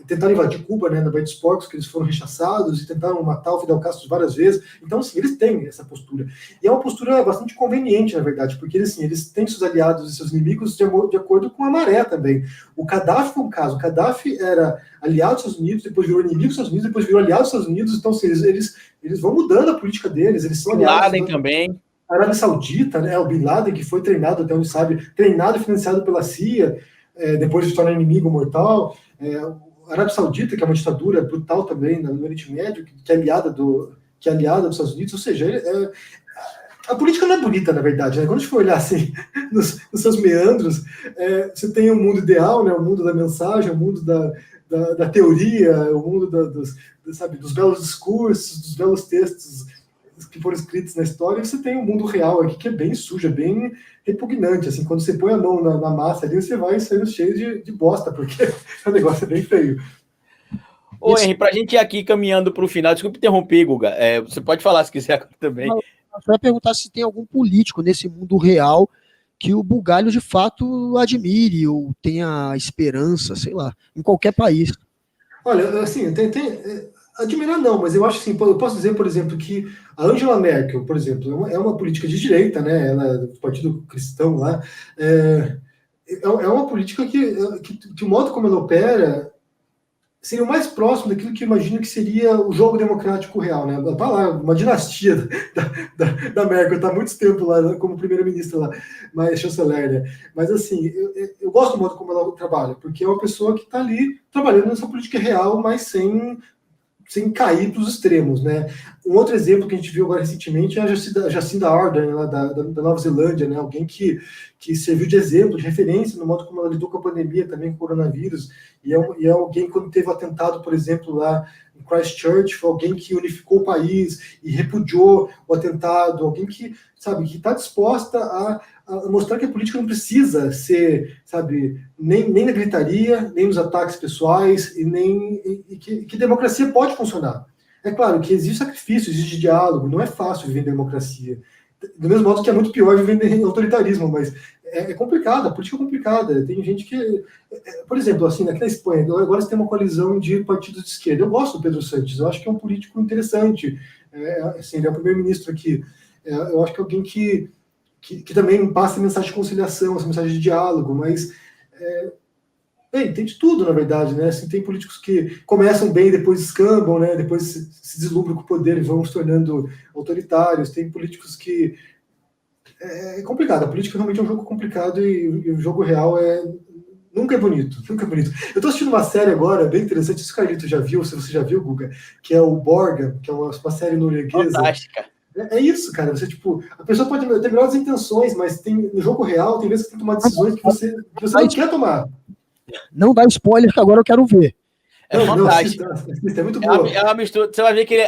tentaram invadir Cuba, né, na Baía dos Porcos, que eles foram rechaçados e tentaram matar o Fidel Castro várias vezes. Então, assim, eles têm essa postura. E é uma postura bastante conveniente, na verdade, porque eles têm seus aliados e seus inimigos de acordo com a maré também. O Gaddafi foi um caso. O Gaddafi era aliado dos Estados Unidos, depois virou inimigo dos Estados Unidos, depois virou aliado dos Estados Unidos. Então, assim, eles vão mudando a política deles. Eles são aliados. Bin Laden também. A Arábia Saudita, né, o Bin Laden, que foi treinado, até onde sabe, treinado e financiado pela CIA, depois de se tornar inimigo mortal. A Arábia Saudita, que é uma ditadura brutal também no Oriente Médio, que é aliada dos Estados Unidos, ou seja, a política não é bonita, na verdade, né? Quando a gente for olhar assim, nos seus meandros, você tem o mundo ideal, né? O mundo da mensagem, o mundo da teoria, o mundo dos belos discursos, dos belos textos que foram escritos na história, e você tem o mundo real aqui, que é bem sujo, é bem repugnante, assim, quando você põe a mão na massa ali, você vai saindo cheio de bosta, porque o negócio é bem feio. Ô, Henry, pra gente ir aqui caminhando pro final, desculpa interromper, Guga, você pode falar se quiser também. Eu só ia perguntar se tem algum político nesse mundo real que o Bugalho de fato admire ou tenha esperança, sei lá, em qualquer país. Olha, assim, admirar não, mas eu acho assim, eu posso dizer, por exemplo, que a Angela Merkel, por exemplo, é uma política de direita, né? Ela é do Partido Cristão lá. É uma política que o modo como ela opera seria o mais próximo daquilo que eu imagino que seria o jogo democrático real, né? Ela tá lá, uma dinastia da Merkel, está há muito tempo lá como primeira-ministra lá, mas chanceler, né? Mas assim, eu gosto do modo como ela trabalha, porque é uma pessoa que está ali trabalhando nessa política real, mas sem cair para os extremos, né? Um outro exemplo que a gente viu agora recentemente é a Jacinda Ardern, lá da Nova Zelândia, né? Alguém que serviu de exemplo, de referência no modo como ela lidou com a pandemia, também com o coronavírus, e é alguém, quando teve o atentado, por exemplo, lá em Christchurch, foi alguém que unificou o país e repudiou o atentado, alguém que, sabe, que está disposta a mostrar que a política não precisa ser, sabe, nem na gritaria, nem nos ataques pessoais, e que democracia pode funcionar. É claro que existe sacrifício, existe diálogo, não é fácil viver em democracia. Do mesmo modo que é muito pior viver em autoritarismo, mas é complicado, a política é complicada. Tem gente que, por exemplo, assim, aqui na Espanha, agora você tem uma coalizão de partidos de esquerda. Eu gosto do Pedro Sánchez, eu acho que é um político interessante. Assim, ele é o primeiro-ministro aqui. Eu acho que é alguém que também passa mensagem de conciliação, essa mensagem de diálogo, mas tem de tudo, na verdade, né? Assim, tem políticos que começam bem, depois descambam, né? Depois se deslumbram com o poder e vão se tornando autoritários. Tem políticos que é complicado. A política realmente é um jogo complicado e o jogo real Nunca é bonito, nunca é bonito. Eu tô assistindo uma série agora, bem interessante, se o Carlito já viu, se você já viu, Guga, que é o Borgen, que é uma série norueguesa. Fantástica. É isso, cara. Você, tipo, a pessoa pode ter melhores intenções, mas no jogo real, tem vezes que tem que tomar decisões que você não quer tomar. Não dá spoiler, que agora eu quero ver. É fantástico. É muito boa. É uma mistura. Você vai ver que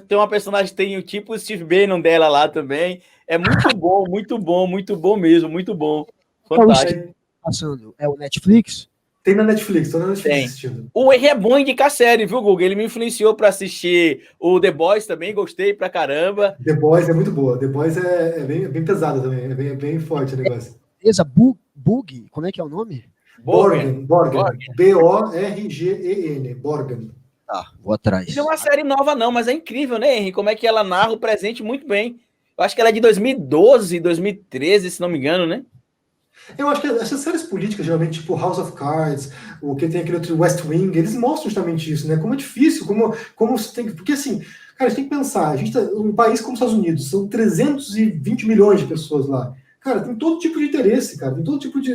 tem uma personagem que tem o tipo Steve Bannon dela lá também. É muito bom, muito bom, muito bom mesmo, muito bom. Fantástico. Passando. É o Netflix? Tem na Netflix, tô na Netflix assistindo. O Henry é bom indicar série, viu, Google? Ele me influenciou para assistir o The Boys também, gostei pra caramba. The Boys é muito boa. The Boys é bem pesada também, é bem forte o negócio. Beleza, Bug, como é que é o nome? Borgen. B-O-R-G-E-N. Borgen. Tá, vou atrás. Não é uma série nova, não, mas é incrível, né, Henry? Como é que ela narra o presente muito bem. Eu acho que ela é de 2012, 2013, se não me engano, né? Eu acho que essas séries políticas, geralmente, tipo House of Cards, o que tem aquele outro West Wing, eles mostram justamente isso, né? Como é difícil, como você tem que. Porque assim, cara, a gente tem que pensar, a gente tá um país como os Estados Unidos, são 320 milhões de pessoas lá. Cara, tem todo tipo de interesse, cara. Tem todo tipo de.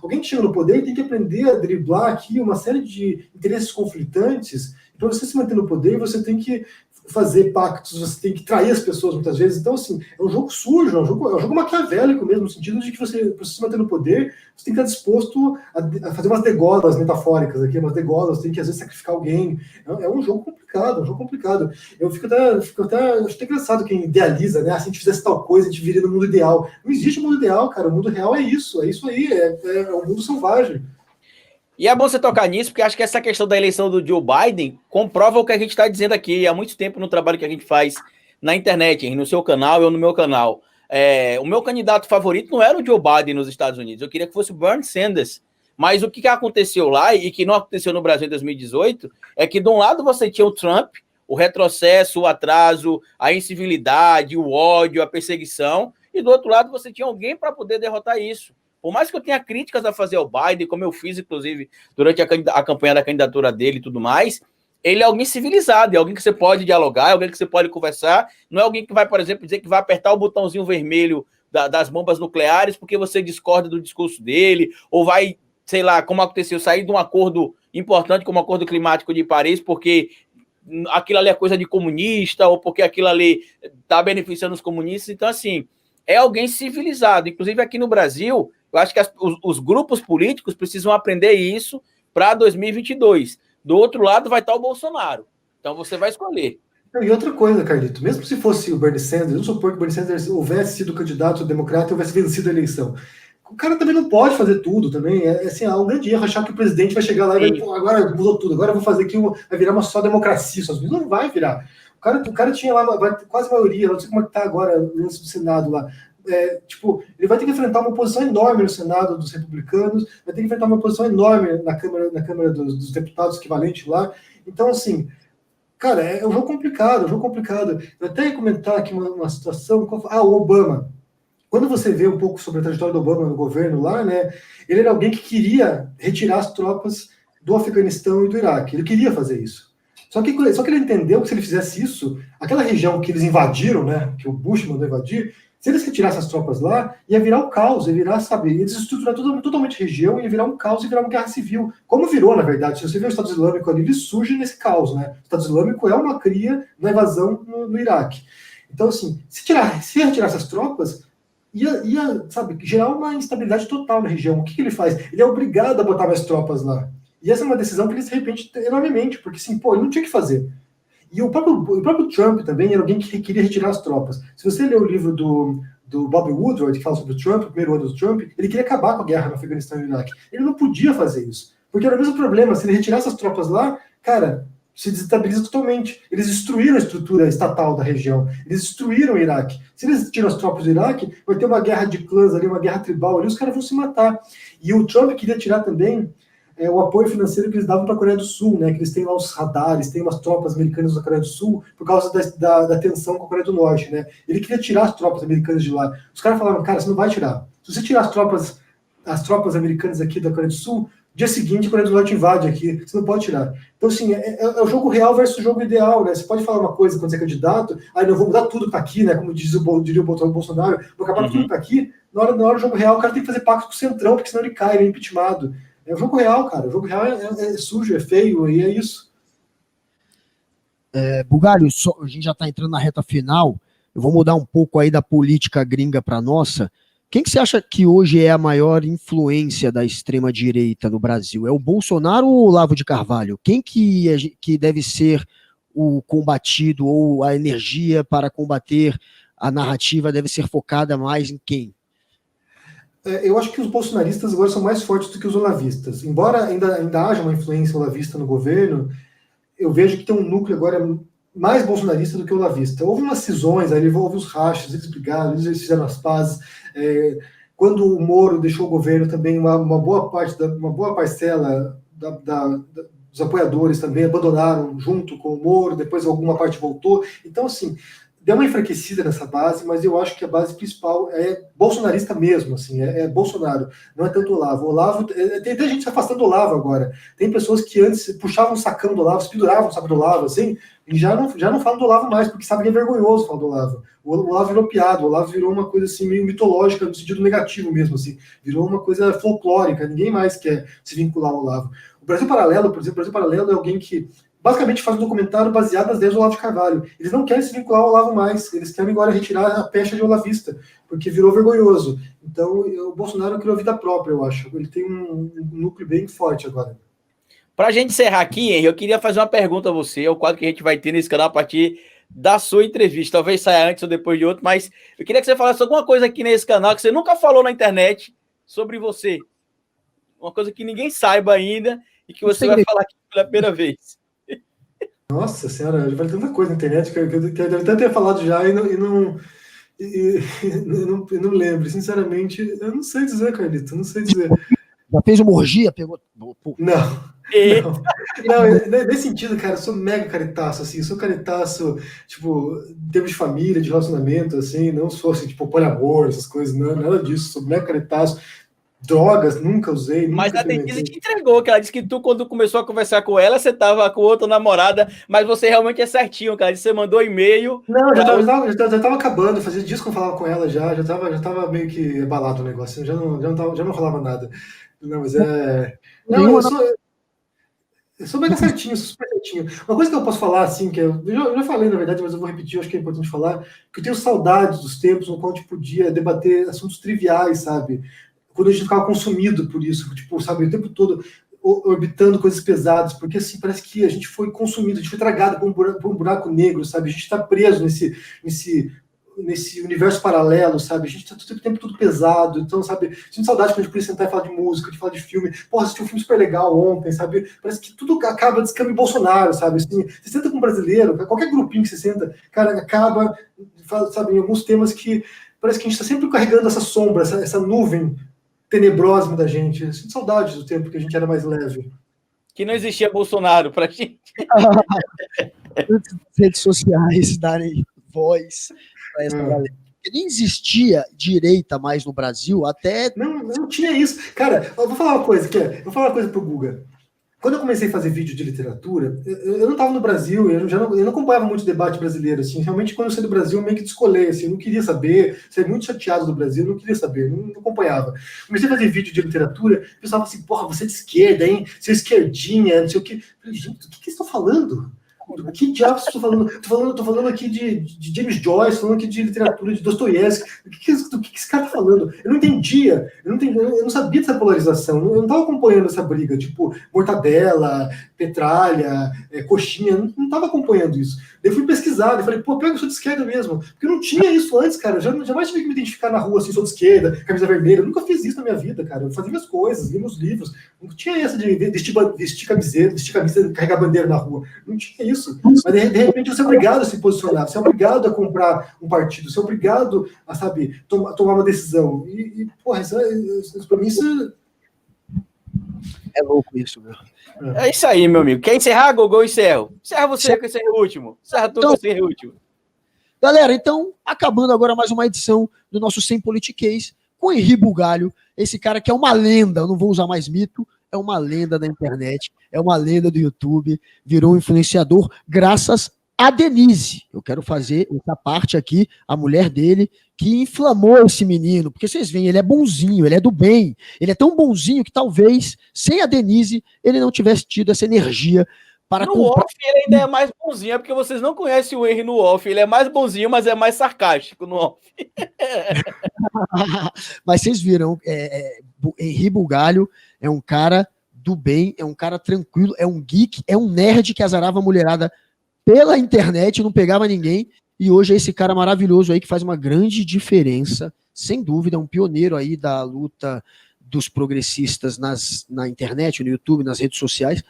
Alguém que chega no poder tem que aprender a driblar aqui uma série de interesses conflitantes. Para você se manter no poder, você tem que fazer pactos, você tem que trair as pessoas muitas vezes. Então, assim, é um jogo sujo, é um jogo maquiavélico mesmo, no sentido de que você, para você se manter no poder, você tem que estar disposto a fazer umas degolas metafóricas aqui, umas degolas, tem que às vezes sacrificar alguém. É um jogo complicado, Eu fico até acho até engraçado quem idealiza, né? Se a gente fizesse tal coisa, a gente viria no mundo ideal. Não existe mundo ideal, cara. O mundo real é isso aí, é um mundo selvagem. E é bom você tocar nisso, porque acho que essa questão da eleição do Joe Biden comprova o que a gente está dizendo aqui há muito tempo no trabalho que a gente faz na internet, no seu canal ou no meu canal. O meu candidato favorito não era o Joe Biden nos Estados Unidos, eu queria que fosse o Bernie Sanders. Mas o que aconteceu lá e que não aconteceu no Brasil em 2018 é que de um lado você tinha o Trump, o retrocesso, o atraso, a incivilidade, o ódio, a perseguição, e do outro lado você tinha alguém para poder derrotar isso. Por mais que eu tenha críticas a fazer ao Biden, como eu fiz, inclusive, durante a campanha da candidatura dele e tudo mais, ele é alguém civilizado, é alguém que você pode dialogar, é alguém que você pode conversar, não é alguém que vai, por exemplo, dizer que vai apertar o botãozinho vermelho das bombas nucleares porque você discorda do discurso dele, ou vai, sei lá, como aconteceu, sair de um acordo importante como o Acordo Climático de Paris, porque aquilo ali é coisa de comunista, ou porque aquilo ali está beneficiando os comunistas. Então, assim, é alguém civilizado. Inclusive, aqui no Brasil, eu acho que os grupos políticos precisam aprender isso para 2022. Do outro lado vai estar o Bolsonaro. Então você vai escolher. E outra coisa, Carlito, mesmo se fosse o Bernie Sanders, vamos supor que o Bernie Sanders houvesse sido candidato democrata e houvesse vencido a eleição. O cara também não pode fazer tudo também. Assim, é um grande erro achar que o presidente vai chegar lá e vai, agora mudou tudo, agora eu vou fazer aqui, vai virar uma só democracia. Não vai virar. O cara tinha lá quase a maioria, não sei como é que tá agora no Senado lá. Ele vai ter que enfrentar uma oposição enorme no Senado dos republicanos, vai ter que enfrentar uma oposição enorme na Câmara dos Deputados equivalente lá. Então, assim, cara, é um jogo complicado, Eu até ia comentar aqui uma situação, o Obama. Quando você vê um pouco sobre a trajetória do Obama no governo lá, né, ele era alguém que queria retirar as tropas do Afeganistão e do Iraque. Ele queria fazer isso. Só que ele entendeu que se ele fizesse isso, aquela região que eles invadiram, né, que o Bush mandou invadir, se eles retirassem as tropas lá, ia virar um caos, ia desestruturar totalmente a região, ia virar um caos e virar uma guerra civil. Como virou, na verdade, se você vê o Estado Islâmico ali, ele surge nesse caos, né? O Estado Islâmico é uma cria da invasão no Iraque. Então, assim, se retirar essas tropas, ia gerar uma instabilidade total na região. O que ele faz? Ele é obrigado a botar mais tropas lá. E essa é uma decisão que ele se arrepende enormemente, porque, assim, ele não tinha que fazer. E o próprio Trump também era alguém que queria retirar as tropas. Se você ler o livro do Bob Woodward, que fala sobre o Trump, o primeiro ano do Trump, ele queria acabar com a guerra no Afeganistão e no Iraque. Ele não podia fazer isso. Porque era o mesmo problema. Se ele retirasse as tropas lá, cara, se desestabiliza totalmente. Eles destruíram a estrutura estatal da região. Eles destruíram o Iraque. Se eles tiram as tropas do Iraque, vai ter uma guerra de clãs ali, uma guerra tribal ali, os caras vão se matar. E o Trump queria tirar também o apoio financeiro que eles davam para a Coreia do Sul, né? Que eles têm lá os radares, tem umas tropas americanas na Coreia do Sul por causa da tensão com a Coreia do Norte, né? Ele queria tirar as tropas americanas de lá. Os caras falaram, cara, você não vai tirar. Se você tirar as tropas americanas aqui da Coreia do Sul, dia seguinte a Coreia do Norte invade aqui, você não pode tirar. Então, assim, é o jogo real versus o jogo ideal, né? Você pode falar uma coisa quando você é candidato, não vou mudar tudo que tá aqui, né? Como diria o Bolsonaro, vou acabar com tudo que tá aqui. Na hora do jogo real, o cara tem que fazer pacto com o Centrão, porque senão ele cai, ele é impeachmentado. É o jogo real, cara. O jogo real é sujo, é feio, e é isso. Bugalho, a gente já está entrando na reta final. Eu vou mudar um pouco aí da política gringa para nossa. Quem que você acha que hoje é a maior influência da extrema-direita no Brasil? É o Bolsonaro ou o Olavo de Carvalho? Quem que deve ser o combatido ou a energia para combater a narrativa deve ser focada mais em quem? Eu acho que os bolsonaristas agora são mais fortes do que os olavistas. Embora ainda haja uma influência olavista no governo, eu vejo que tem um núcleo agora mais bolsonarista do que olavista. Houve umas cisões, aí houve os rachas, eles brigaram, eles fizeram as pazes. Quando o Moro deixou o governo também, uma boa parcela dos apoiadores também abandonaram junto com o Moro, depois alguma parte voltou. Então, assim, deu uma enfraquecida nessa base, mas eu acho que a base principal é bolsonarista mesmo, assim, é Bolsonaro, não é tanto Olavo. Tem gente se afastando do Olavo agora. Tem pessoas que antes puxavam o sacão do Olavo, se penduravam o saco do Olavo, assim, e já não falam do Olavo mais, porque sabem que é vergonhoso falar do Olavo. O Olavo virou piada, o Olavo virou uma coisa assim, meio mitológica, no sentido negativo mesmo, assim, virou uma coisa folclórica, ninguém mais quer se vincular ao Olavo. O Brasil Paralelo, por exemplo, o Brasil Paralelo é alguém que basicamente faz um documentário baseado nas ideias do Olavo de Carvalho. Eles não querem se vincular ao Olavo mais, eles querem agora retirar a pecha de olavista, porque virou vergonhoso. Então, o Bolsonaro criou vida própria, eu acho. Ele tem um núcleo bem forte agora. Para a gente encerrar aqui, Henry, eu queria fazer uma pergunta a você, é o quadro que a gente vai ter nesse canal a partir da sua entrevista. Talvez saia antes ou depois de outro, mas eu queria que você falasse alguma coisa aqui nesse canal que você nunca falou na internet sobre você. Uma coisa que ninguém saiba ainda e que você vai falar aqui pela primeira vez. Nossa senhora, eu falei tanta coisa na internet que eu deve até ter falado já e não lembro. Sinceramente, eu não sei dizer, Carlito, não sei dizer. Já fez uma orgia? Pegou... Não, nesse sentido, cara, eu sou mega caretaço, assim, sou caretaço, tipo, em termos de família, de relacionamento, assim, não sou, assim, tipo, poliamor, essas coisas, não, nada disso, sou mega caretaço. Drogas, nunca usei. Mas a Denise te entregou, que ela disse que tu, quando começou a conversar com ela, você tava com outra namorada, mas você realmente é certinho, cara. Você mandou e-mail. Não, já tava acabando, fazia dias que eu falava com ela já tava meio que abalado o negócio, já não falava nada. Não, mas Não, eu sou mega certinho, sou super certinho. Uma coisa que eu posso falar, assim, que eu já falei, na verdade, mas eu vou repetir, eu acho que é importante falar, que eu tenho saudades dos tempos no qual a gente podia debater assuntos triviais, sabe? Quando a gente ficava consumido por isso, tipo, sabe, o tempo todo orbitando coisas pesadas, porque assim, parece que a gente foi consumido, a gente foi tragado por um buraco negro, sabe, a gente está preso nesse universo paralelo, sabe, a gente está todo o tempo tudo pesado, então, sabe, sinto saudade quando a gente podia sentar e falar de música, de falar de filme, porra, assisti um filme super legal ontem, sabe, parece que tudo acaba de escambo Bolsonaro, sabe, assim, você senta com um brasileiro, qualquer grupinho que você senta, cara, acaba, sabe, em alguns temas que parece que a gente está sempre carregando essa sombra, essa nuvem tenebrosa da gente. Eu sinto saudade do tempo que a gente era mais leve. Que não existia Bolsonaro pra gente. As redes sociais darem voz para essa galera. Porque nem existia direita mais no Brasil até... Não tinha isso. Cara, eu vou falar uma coisa, vou falar uma coisa pro Guga. Quando eu comecei a fazer vídeo de literatura, eu não estava no Brasil, eu não acompanhava muito debate brasileiro, assim, realmente quando eu saí do Brasil eu meio que descolei, assim, eu não queria saber, saí muito chateado do Brasil, não queria saber, não acompanhava. Comecei a fazer vídeo de literatura, o pessoal fala assim, porra, você é de esquerda, hein, você é esquerdinha, não sei o quê. Eu falei, gente, do que vocês estão falando? Do que diabos estou falando? Tô falando aqui de James Joyce, falando aqui de literatura de Dostoiévski. Do que esse cara tá falando? Eu não entendia, eu não sabia dessa polarização, eu não estava acompanhando essa briga, tipo, mortadela, petralha, coxinha, eu não estava acompanhando isso. Daí eu fui pesquisar, falei, pô, pior que eu sou de esquerda mesmo, porque eu não tinha isso antes, cara, eu jamais tive que me identificar na rua assim, sou de esquerda, camisa vermelha, eu nunca fiz isso na minha vida, cara, eu fazia minhas coisas, lia meus livros, não tinha essa de vestir camisa, carregar bandeira na rua, não tinha isso. Mas de repente você é obrigado a se posicionar, você é obrigado a comprar um partido, você é obrigado a, sabe, tomar uma decisão. Porra, isso pra mim isso é louco isso, meu. É isso aí, meu amigo. Quer encerrar, Gogô? Encerro. Encerra você, que esse é o último. Encerra tu, que esse é o último. Galera, então, acabando agora mais uma edição do nosso Sem Politiquês com Henry Bugalho, esse cara que é uma lenda, eu não vou usar mais mito, é uma lenda da internet, é uma lenda do YouTube, virou um influenciador graças a Denise. Eu quero fazer essa parte aqui, a mulher dele, que inflamou esse menino, porque vocês veem, ele é bonzinho, ele é do bem, ele é tão bonzinho que talvez, sem a Denise, ele não tivesse tido essa energia para No comprar. off ele ainda é mais bonzinho, é porque vocês não conhecem o Henry no off. Ele é mais bonzinho, mas é mais sarcástico no off. Mas vocês viram, Henri Bugalho é um cara do bem, é um cara tranquilo, é um geek, é um nerd que azarava a mulherada pela internet, não pegava ninguém, e hoje é esse cara maravilhoso aí que faz uma grande diferença, sem dúvida, um pioneiro aí da luta dos progressistas na internet, no YouTube, nas redes sociais.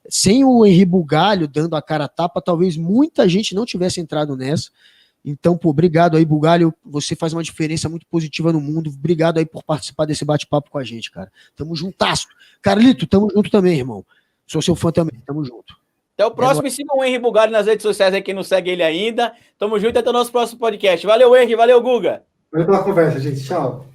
Sem o Henri Bugalho dando a cara a tapa, talvez muita gente não tivesse entrado nessa. Então, pô, obrigado aí, Bugalho, você faz uma diferença muito positiva no mundo, obrigado aí por participar desse bate-papo com a gente, cara. Tamo juntasso. Carlito, tamo junto também, irmão. Sou seu fã também, tamo junto. Até o próximo, e sigam o Henry Bugalho nas redes sociais aí, quem não segue ele ainda. Tamo junto, até o nosso próximo podcast. Valeu, Henry, valeu, Guga. Valeu pela conversa, gente. Tchau.